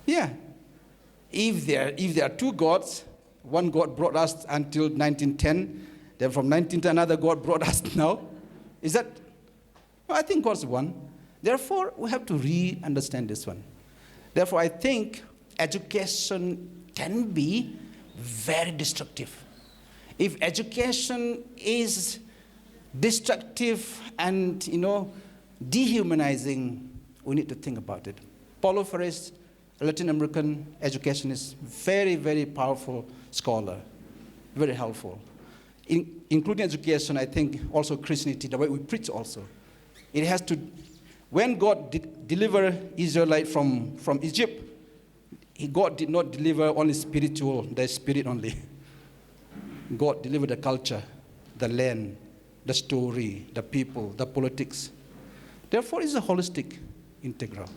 Yeah. If there are two gods, one God brought us until 1910, then from 1910 another God brought us now. Is that? Well, I think God's one. Therefore, we have to re-understand this one. Therefore, I think education can be very destructive. If education is destructive and, dehumanizing, we need to think about it. Paulo Ferreira, Latin American education, is very, very powerful scholar, very helpful. Including education, I think also Christianity, the way we preach also. It has to, when God delivered Israelite from Egypt, God did not deliver only spiritual, the spirit only. God delivered the culture, the land, the story, the people, the politics. Therefore, it's a holistic, integral.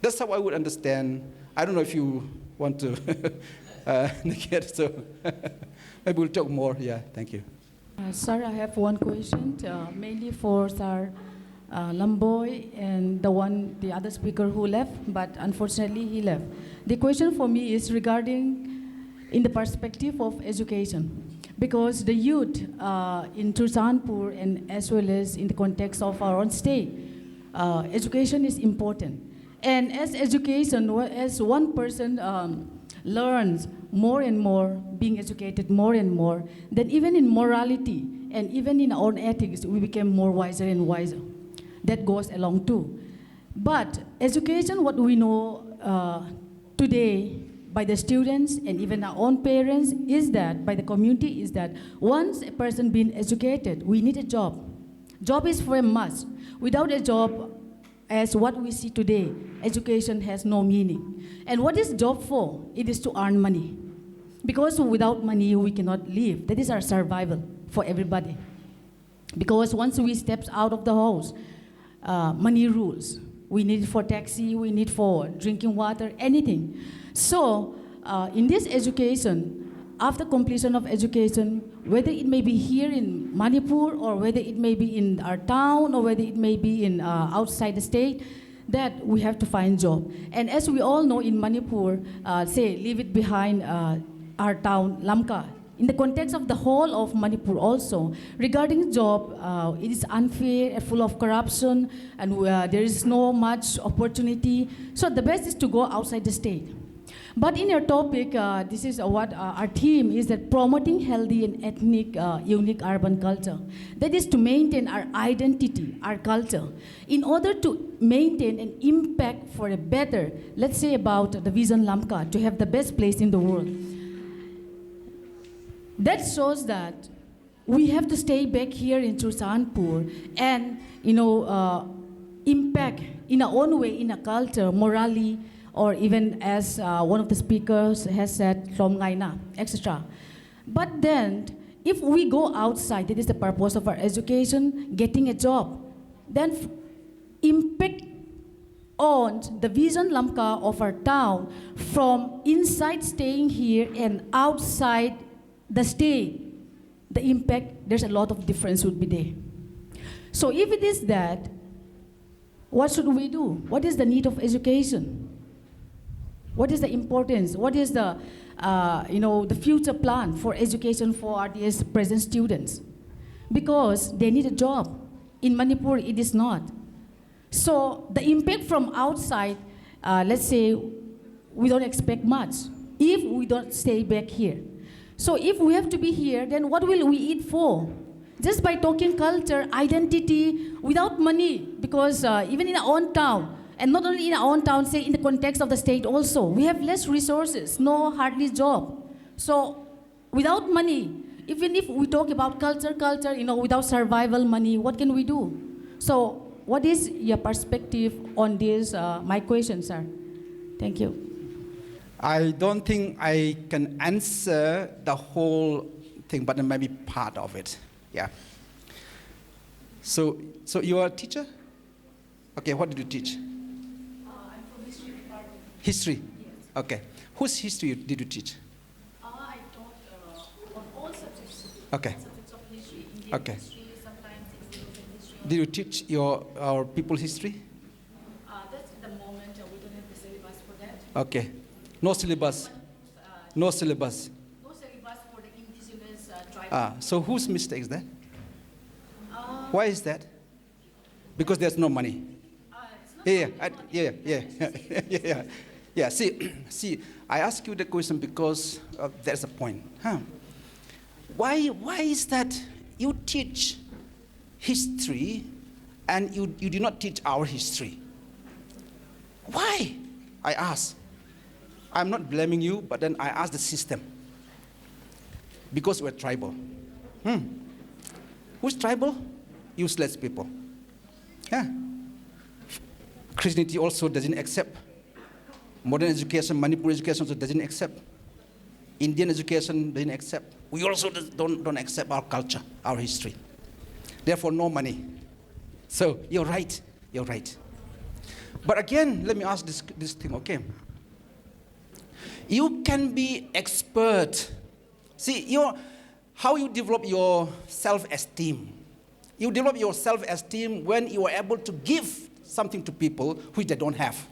That's how I would understand. I don't know if you want to negate, so maybe we'll talk more. Yeah, thank you. Sir, I have one question, mainly for Sir Lamboy and the other speaker who left, but unfortunately he left. The question for me is regarding in the perspective of education. Because the youth in Tursanpur and as well as in the context of our own state, education is important. And as education, as one person learns more and more, being educated more and more, then even in morality and even in our own ethics, we become more wiser and wiser. That goes along too. But education, what we know today, by the students and even our own parents is that, by the community, is that once a person being educated, we need a job. Job is for a must. Without a job, as what we see today, education has no meaning. And what is job for? It is to earn money. Because without money, we cannot live. That is our survival for everybody. Because once we step out of the house, money rules. We need for taxi, we need for drinking water, anything. So in this education, after completion of education, whether it may be here in Manipur or whether it may be in our town or whether it may be in outside the state, that we have to find job. And as we all know in Manipur, say leave it behind our town, Lamka. In the context of the whole of Manipur also, regarding job, it is unfair and full of corruption, and there is no much opportunity. So the best is to go outside the state. But in your topic, this is what our theme is, that promoting healthy and ethnic, unique urban culture. That is to maintain our identity, our culture, in order to maintain an impact for a better, let's say about the Vision Lamka, to have the best place in the world. That shows that we have to stay back here in Chursanpur and, impact in our own way, in a culture, morally, or even as one of the speakers has said, Somgaina, etc. But then, if we go outside, that is the purpose of our education, getting a job, then impact on the Vision Lamka of our town from inside staying here and outside the state, the impact, there's a lot of difference would be there. So if it is that, what should we do? What is the need of education? What is the importance? What is the, the future plan for education for RDS present students? Because they need a job. In Manipur, it is not. So the impact from outside, let's say, we don't expect much if we don't stay back here. So if we have to be here, then what will we eat for? Just by talking culture, identity, without money, because even in our own town, and not only in our own town, say in the context of the state also, we have less resources, no hardly job. So without money, even if we talk about culture, without survival money, what can we do? So what is your perspective on this, my question, sir? Thank you. I don't think I can answer the whole thing, but maybe part of it. Yeah. So you are a teacher? Okay, what did you teach? I'm from history department. History? Yes. Okay. Whose history did you teach? I taught on all subjects. Okay. Subjects of history, Indian Okay. history, sometimes European history. Did you teach our people's history? That's the moment we don't have the syllabus for that. Okay. No syllabus. No syllabus. No syllabus for the indigenous tribes. So whose mistake is that? Why is that? Because there's no money. Yeah. See, I ask you the question because there's a point. Why is that you teach history and you do not teach our history? Why? I ask. I'm not blaming you, but then I ask the system. Because we're tribal. Who's tribal? Useless people. Yeah. Christianity also doesn't accept. Modern education, Manipur education also doesn't accept. Indian education doesn't accept. We also don't accept our culture, our history. Therefore, no money. So you're right. But again, let me ask this thing, okay? You can be expert. See, how you develop your self-esteem. You develop your self-esteem when you are able to give something to people which they don't have.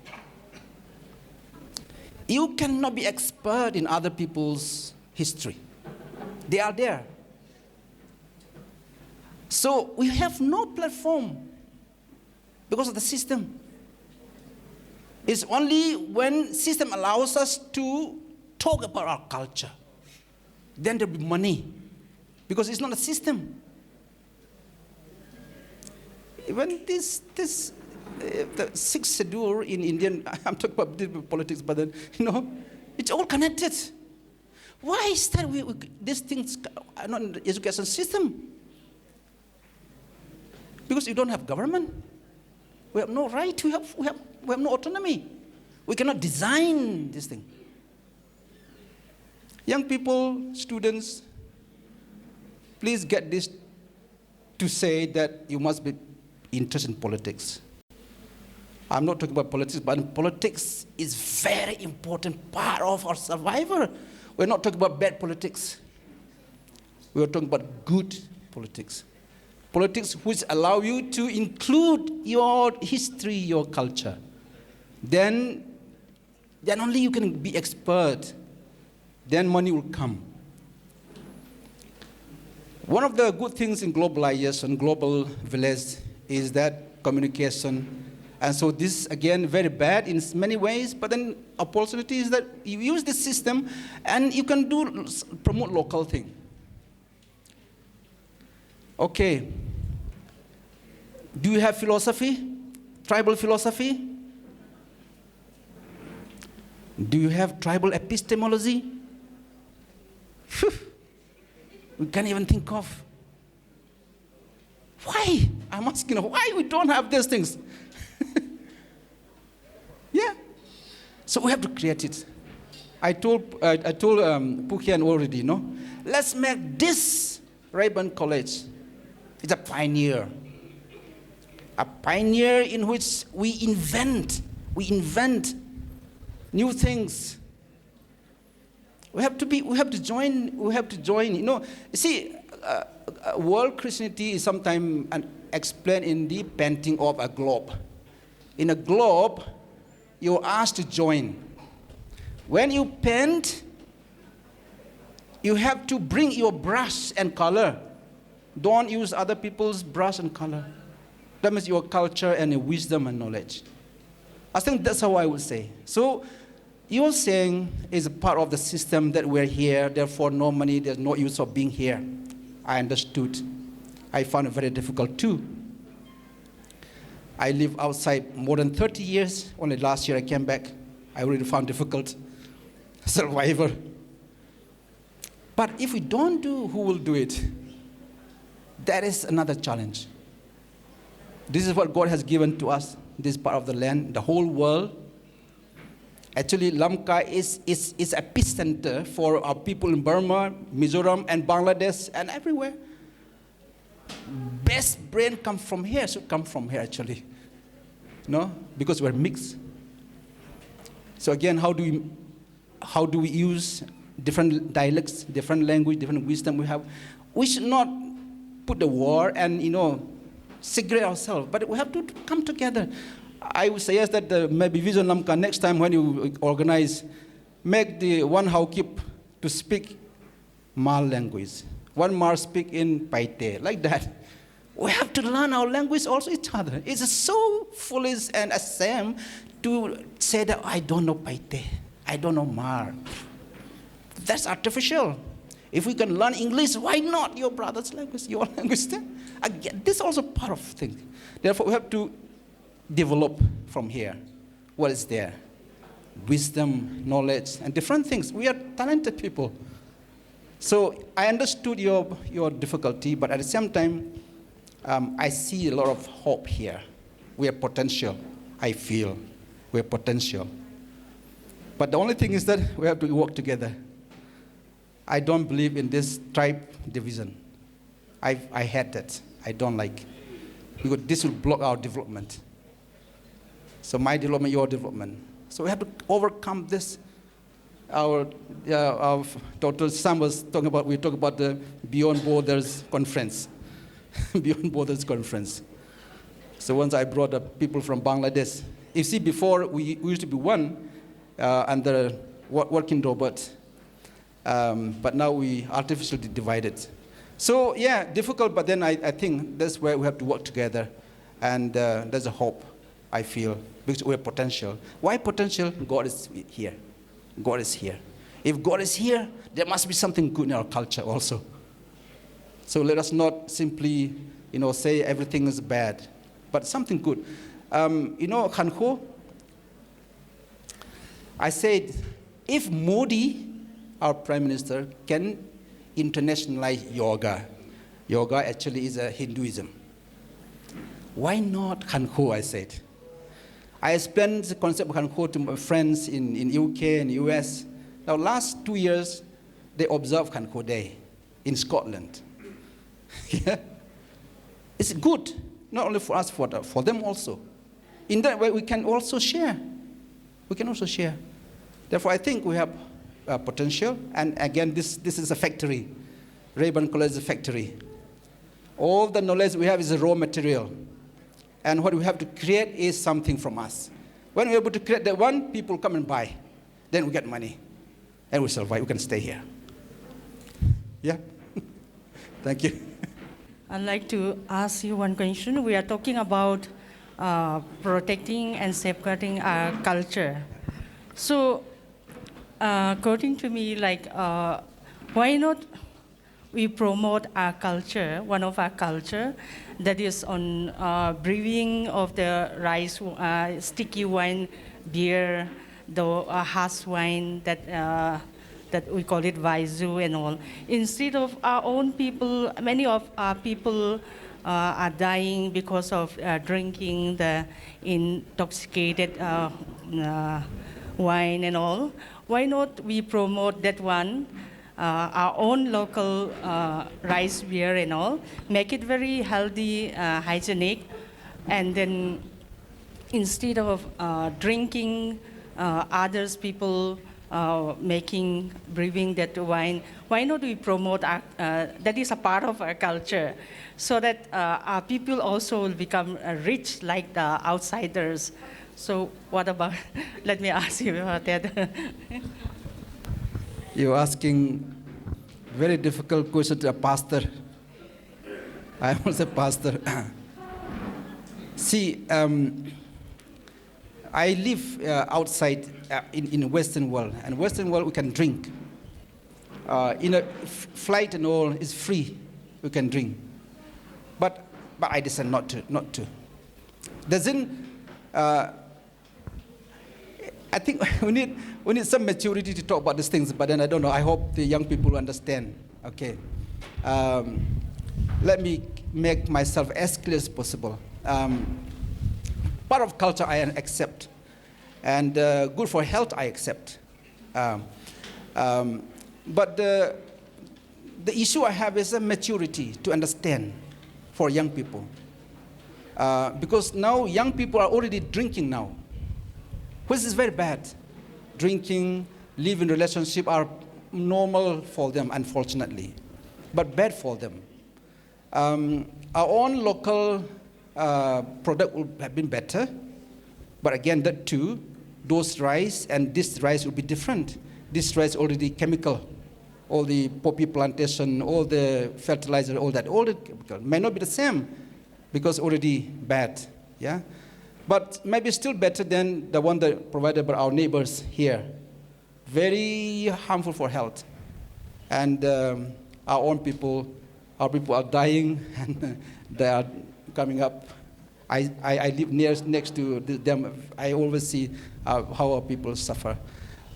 You cannot be expert in other people's history. They are there. So we have no platform because of the system. It's only when system allows us to talk about our culture, then there'll be money, because it's not a system. Even the sixth schedule in Indian, I'm talking about politics, but then, It's all connected. Why is that these things are not in the education system? Because you don't have government. We have no right, we have no autonomy. We cannot design this thing. Young people, students, please get this to say that you must be interested in politics. I'm not talking about politics, but politics is very important part of our survival. We're not talking about bad politics. We're talking about good politics. Politics which allow you to include your history, your culture. Then only you can be expert. Then money will come. One of the good things in globalization, global village, is that communication. And so this, again, very bad in many ways, but then opportunity is that you use this system and you can promote local thing. Okay. Do you have philosophy? Tribal philosophy? Do you have tribal epistemology? We can't even think of. Why? I'm asking, why we don't have these things? Yeah. So we have to create it. I told Pukhian already, let's make this Rayburn College. It's a pioneer. A pioneer in which we invent new things. We have to join. See, world Christianity is sometimes explained in the painting of a globe. In a globe, you're asked to join. When you paint, you have to bring your brush and color. Don't use other people's brush and color. That means your culture and your wisdom and knowledge. I think that's how I would say. So you're saying is a part of the system that we're here, therefore no money, there's no use of being here. I understood. I found it very difficult too. I lived outside more than 30 years. Only last year I came back. I really found difficult. Survivor. But if we don't do, who will do it? That is another challenge. This is what God has given to us, this part of the land, the whole world. Actually, Lamka is epicenter for our people in Burma, Mizoram, and Bangladesh, and everywhere. Best brain comes from here, should come from here actually. Because we're mixed. So again, how do we use different dialects, different language, different wisdom we have? We should not put the war and segregate ourselves, but we have to come together. I would suggest that maybe Vision Lamka next time when you organize, make the one Haukip to speak Mal language. One Mar speak in Paite, like that. We have to learn our language also each other. It's so foolish and ashamed to say that I don't know Paite, I don't know Mar. That's artificial. If we can learn English, why not your brother's language, your language? Again, this is also part of things. Therefore, we have to develop from here what is there. Wisdom, knowledge, and different things. We are talented people. So I understood your difficulty, but at the same time, I see a lot of hope here. We have potential, I feel. We have potential. But the only thing is that we have to work together. I don't believe in this tribe division. I hate that. I don't like. Because this will block our development. So my development, your development. So we have to overcome this. Our Dr. Sam was talking about, we talk about the Beyond Borders Conference. Beyond Borders Conference. So once I brought up people from Bangladesh. You see, before we used to be one under working robot. But now we artificially divided. So yeah, difficult, but then I think that's where we have to work together. And there's a hope, I feel, because we have potential. Why potential? God is here. God is here. If God is here, there must be something good in our culture also. So let us not simply, say everything is bad, but something good. Khanho, I said, if Modi, our Prime Minister, can internationalize yoga, yoga actually is a Hinduism. Why not Khanko, I said. I explained the concept of Khanko to my friends in UK and US. Now, last 2 years, they observe Khanko Day in Scotland. Yeah? It's good, not only for us, for them also. In that way, we can also share. We can also share. Therefore, I think we have potential. And again, this is a factory. Rayburn College is a factory. All the knowledge we have is a raw material. And what we have to create is something from us. When we're able to create that one, people come and buy. Then we get money. And we survive. We can stay here. Yeah? Thank you. I'd like to ask you one question. We are talking about protecting and safeguarding our culture. So, according to me, why not we promote our culture, one of our culture, that is on brewing of the rice, sticky wine, beer, the harsh wine that we call it Vaizu and all. Instead of our own people, many of our people are dying because of drinking the intoxicated wine and all. Why not we promote that one, our own local rice beer and all, make it very healthy, hygienic, and then instead of drinking others people brewing that wine, why not we promote that is a part of our culture, so that our people also will become rich like the outsiders. So what about, let me ask you about that. You're asking very difficult question to a pastor. I'm also a pastor. See, I live outside in the Western world, and Western world we can drink. In a flight and all is free, we can drink. But I decide not to. Doesn't I think we need some maturity to talk about these things, but then I don't know. I hope the young people understand. Okay. Let me make myself as clear as possible. Part of culture I accept, and good for health I accept. But the issue I have is a maturity to understand for young people. Because now young people are already drinking now, which is very bad. Drinking, living relationship are normal for them, unfortunately, but bad for them. Our own local product would have been better, but again, that too, those rice and this rice will be different. This rice already chemical, all the poppy plantation, all the fertilizer, all the chemical may not be the same because already bad, yeah. But maybe still better than the one that provided by our neighbors here. Very harmful for health, and our own people, our people are dying, and they are coming up. I live next to them. I always see how our people suffer.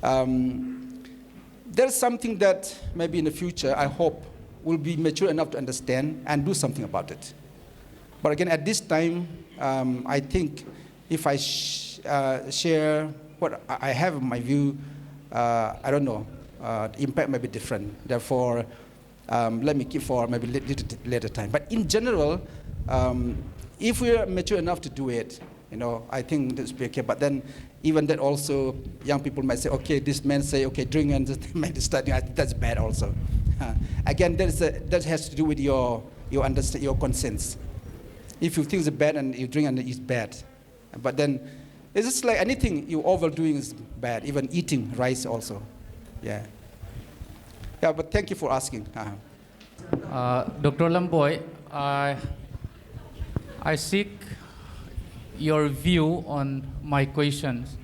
There's something that maybe in the future I hope will be mature enough to understand and do something about it. But again, at this time, I think if I share what I have in my view, I don't know, the impact may be different. Therefore, let me keep for maybe later time. But in general, if we are mature enough to do it, I think that's okay. But then, even that also, young people might say, okay, this man say, okay, drink and just make the study. That's bad also. Again, that has to do with your understand, your conscience. If you think it's bad and you drink and it's bad, but then it's just like anything you overdoing is bad. Even eating rice also, yeah. Yeah, but thank you for asking. Dr. Lamboy, I seek your view on my questions.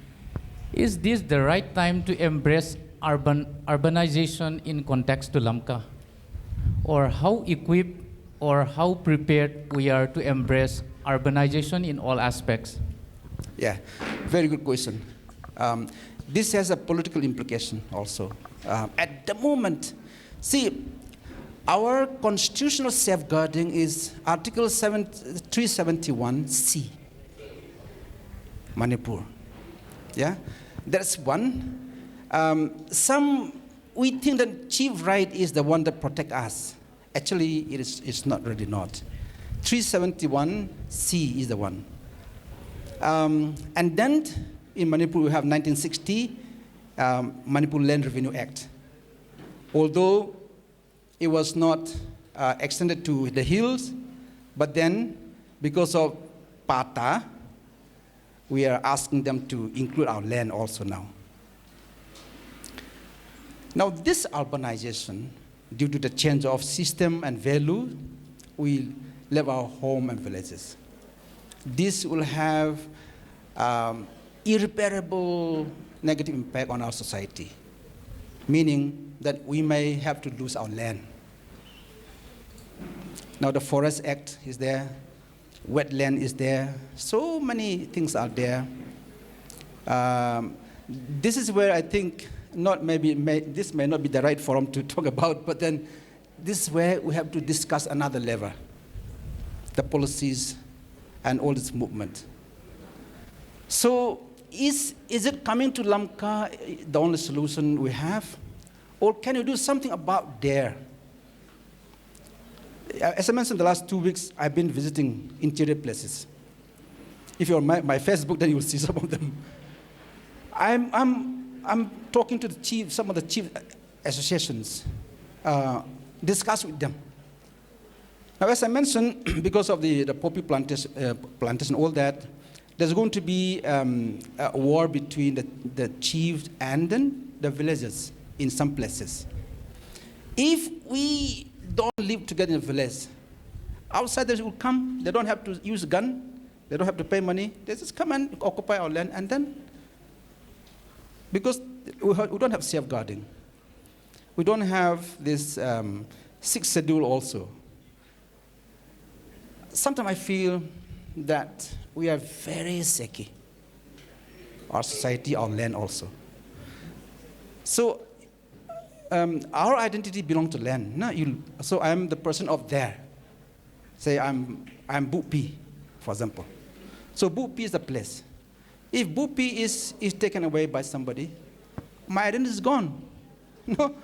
Is this the right time to embrace urbanization in context to Lamka? Or how equipped or how prepared we are to embrace urbanization in all aspects? Yeah, very good question. This has a political implication also. At the moment, see, our constitutional safeguarding is Article 371C, Manipur. Yeah, that's one. We think that chief right is the one that protects us. Actually, it's not really not. 371C is the one. And then in Manipur, we have 1960 Manipur Land Revenue Act. Although it was not extended to the hills, but then because of PATA, we are asking them to include our land also now. Now this urbanization, due to the change of system and value, we leave our home and villages. This will have irreparable negative impact on our society, meaning that we may have to lose our land. Now the Forest Act is there, wetland is there, so many things are there. This is where I think this may not be the right forum to talk about, but then this is where we have to discuss another level, the policies and all this movement. So is it coming to Lamka the only solution we have? Or can you do something about there? As I mentioned, the last 2 weeks, I've been visiting interior places. If you're on my Facebook, then you will see some of them. I'm talking to some of the chief associations, discuss with them. Now, as I mentioned, because of the poppy plantation, all that, there's going to be a war between the chiefs and then the villagers in some places. If we don't live together in a village, outsiders will come, they don't have to use a gun, they don't have to pay money, they just come and occupy our land, and then, because we don't have safeguarding, we don't have this sixth schedule also. Sometimes I feel that we are very sicky, our society, our land also. So our identity belongs to land. No, so I'm the person of there. Say I'm Bupi, for example. So Bupi is the place. If Bupi is taken away by somebody, my identity is gone. No.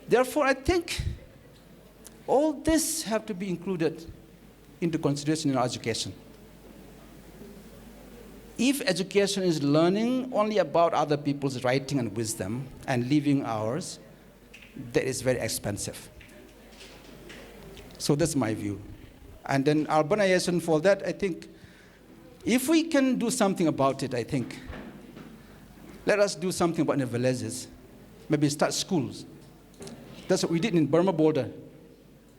Therefore, I think all this have to be included into consideration in our education. If education is learning only about other people's writing and wisdom and leaving ours, that is very expensive. So that's my view. And then urbanization, for that, I think, if we can do something about it, I think, let us do something about the villages. Maybe start schools. That's what we did in Burma border.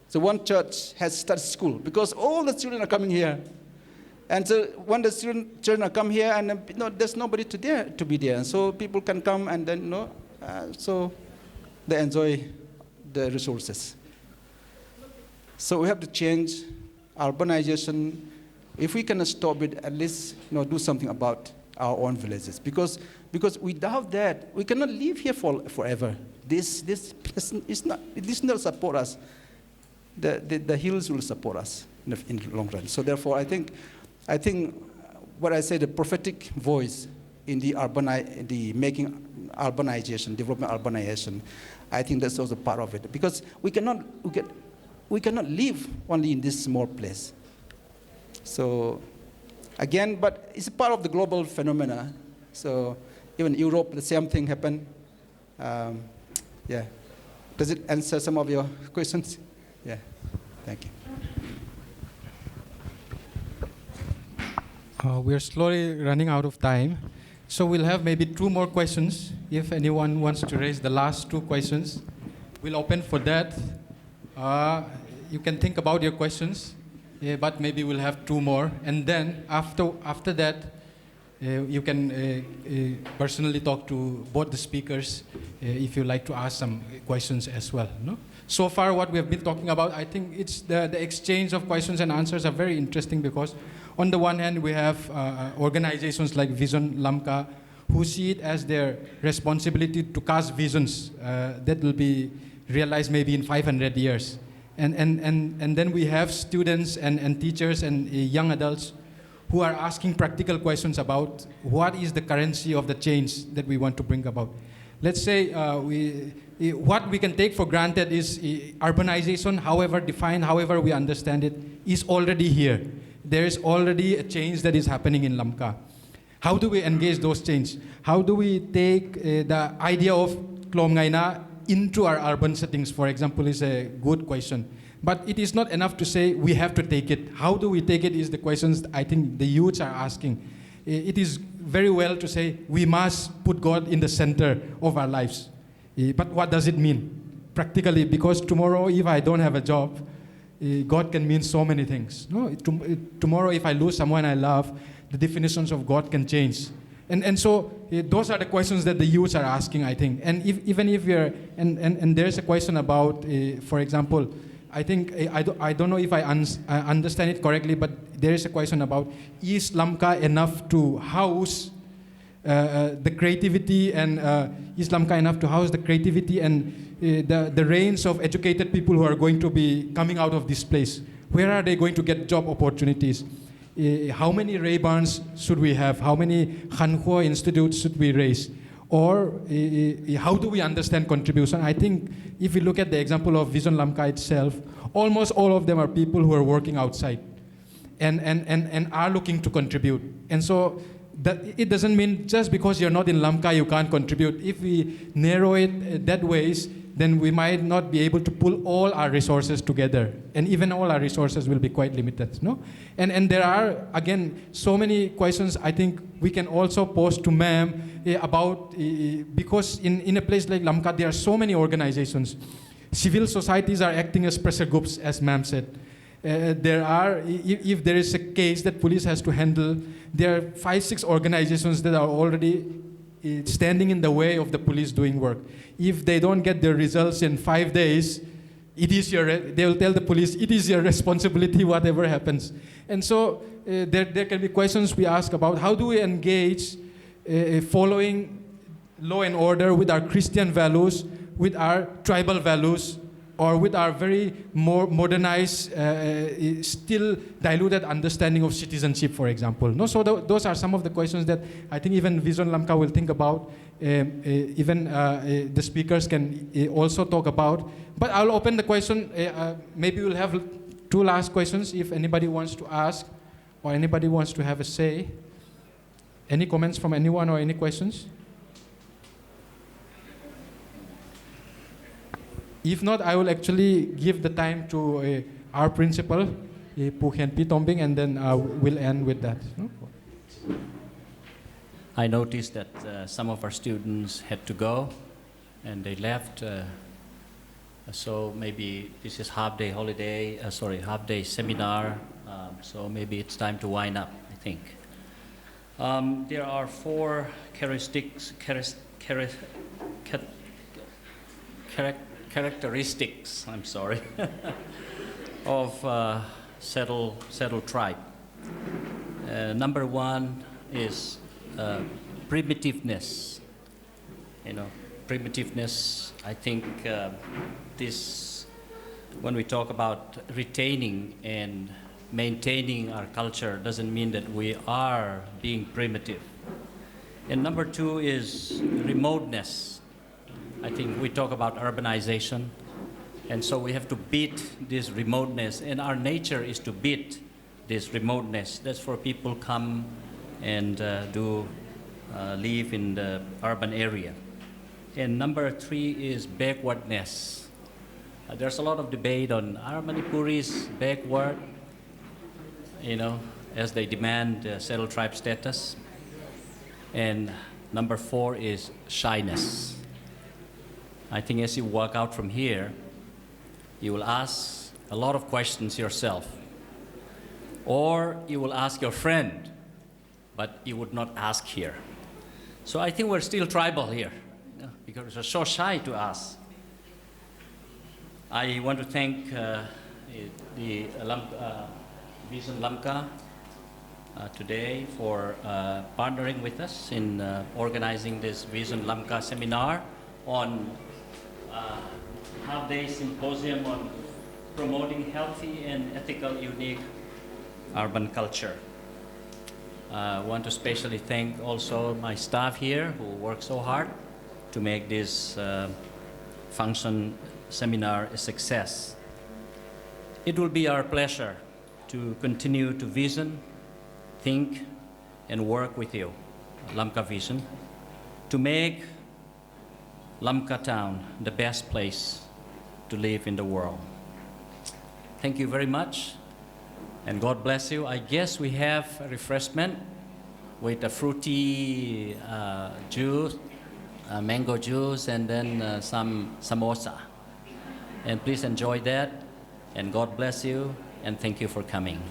So one church has started school because all the children are coming here. And so when the children are come here, and there's nobody to be there. And so people can come and then, so they enjoy the resources. So we have to change urbanization. If we cannot stop it, at least do something about our own villages. Because without that, we cannot live here forever. This is not support us. The hills will support us in the long run. So therefore, I think what I say, the prophetic voice in the making urbanization, development urbanization, I think that's also part of it. Because we cannot live only in this small place. So again, but it's part of the global phenomena. So even Europe, the same thing happened. Yeah. Does it answer some of your questions? Yeah. Thank you. We're slowly running out of time. So we'll have maybe 2 more questions. If anyone wants to raise the last 2 questions, we'll open for that. You can think about your questions, but maybe we'll have 2 more. And then after that, you can personally talk to both the speakers if you'd like to ask some questions as well. No? So far, what we have been talking about, I think it's the exchange of questions and answers are very interesting because on the one hand, we have organizations like Vision Lamka who see it as their responsibility to cast visions that will be realized maybe in 500 years. And then we have students and teachers and young adults who are asking practical questions about what is the currency of the change that we want to bring about. Let's say what we can take for granted is urbanization, however defined, however we understand it, is already here. There is already a change that is happening in Lamka. How do we engage those changes? How do we take the idea of Klomngaina into our urban settings, for example, is a good question. But it is not enough to say we have to take it. How do we take it is the questions I think the youths are asking. It is very well to say we must put God in the center of our lives. But what does it mean? Practically, because tomorrow if I don't have a job, God can mean so many things. No, tomorrow if I lose someone I love, the definitions of God can change. And so those are the questions that the youths are asking, I think. And even if you're, and there's a question about, for example, I think, I don't know if I understand it correctly, but there is a question about, is Lamka enough to house the creativity, and is Lamka enough to house the creativity and the range of educated people who are going to be coming out of this place? Where are they going to get job opportunities? How many Ray Barns should we have? How many Hanhua institutes should we raise? Or how do we understand contribution? I think if we look at the example of Vision Lamka itself, almost all of them are people who are working outside and are looking to contribute. And so it doesn't mean just because you're not in Lamka you can't contribute. If we narrow it that ways, then we might not be able to pull all our resources together. And even all our resources will be quite limited. No? And there are, again, so many questions I think we can also pose to ma'am about, because in a place like Lamka, there are so many organizations. Civil societies are acting as pressure groups, as ma'am said. There are, if there is a case that police has to handle, there are 5-6 organizations that are already standing in the way of the police doing work. If they don't get their results in 5 days, they will tell the police, it is your responsibility, whatever happens. And so there can be questions we ask about how do we engage following law and order with our Christian values, with our tribal values, or with our very more modernized, still diluted understanding of citizenship, for example. No? So those are some of the questions that I think even Vision Lamka will think about, even the speakers can also talk about. But I'll open the question, maybe we'll have 2 last questions if anybody wants to ask, or anybody wants to have a say. Any comments from anyone or any questions? If not, I will actually give the time to our principal, Pu Hian Pi Tombing, and then we'll end with that. No? I noticed that some of our students had to go, and they left. So maybe this is half-day holiday, half-day seminar. So maybe it's time to wind up, I think. There are 4 characteristics of settled tribe. Number 1 is primitiveness. Primitiveness. I think this, when we talk about retaining and maintaining our culture, doesn't mean that we are being primitive. And number 2 is remoteness. I think we talk about urbanization, and so we have to beat this remoteness, and our nature is to beat this remoteness. That's for people come and live in the urban area. And number 3 is backwardness. There's a lot of debate on are Manipuris backward, as they demand settled tribe status. And number 4 is shyness. I think as you walk out from here, you will ask a lot of questions yourself. Or you will ask your friend, but you would not ask here. So I think we're still tribal here, because we're so shy to ask. I want to thank the Vision Lamka today for partnering with us in organizing this Vision Lamka seminar on half-day symposium on promoting healthy and ethical unique urban culture. I want to especially thank also my staff here who work so hard to make this function seminar a success. It will be our pleasure to continue to vision, think, and work with you, Lamka Vision, to make Lamka Town the best place to live in the world. Thank you very much, and God bless you. I guess we have a refreshment with a fruity juice, mango juice, and then some samosa. And please enjoy that, and God bless you, and thank you for coming.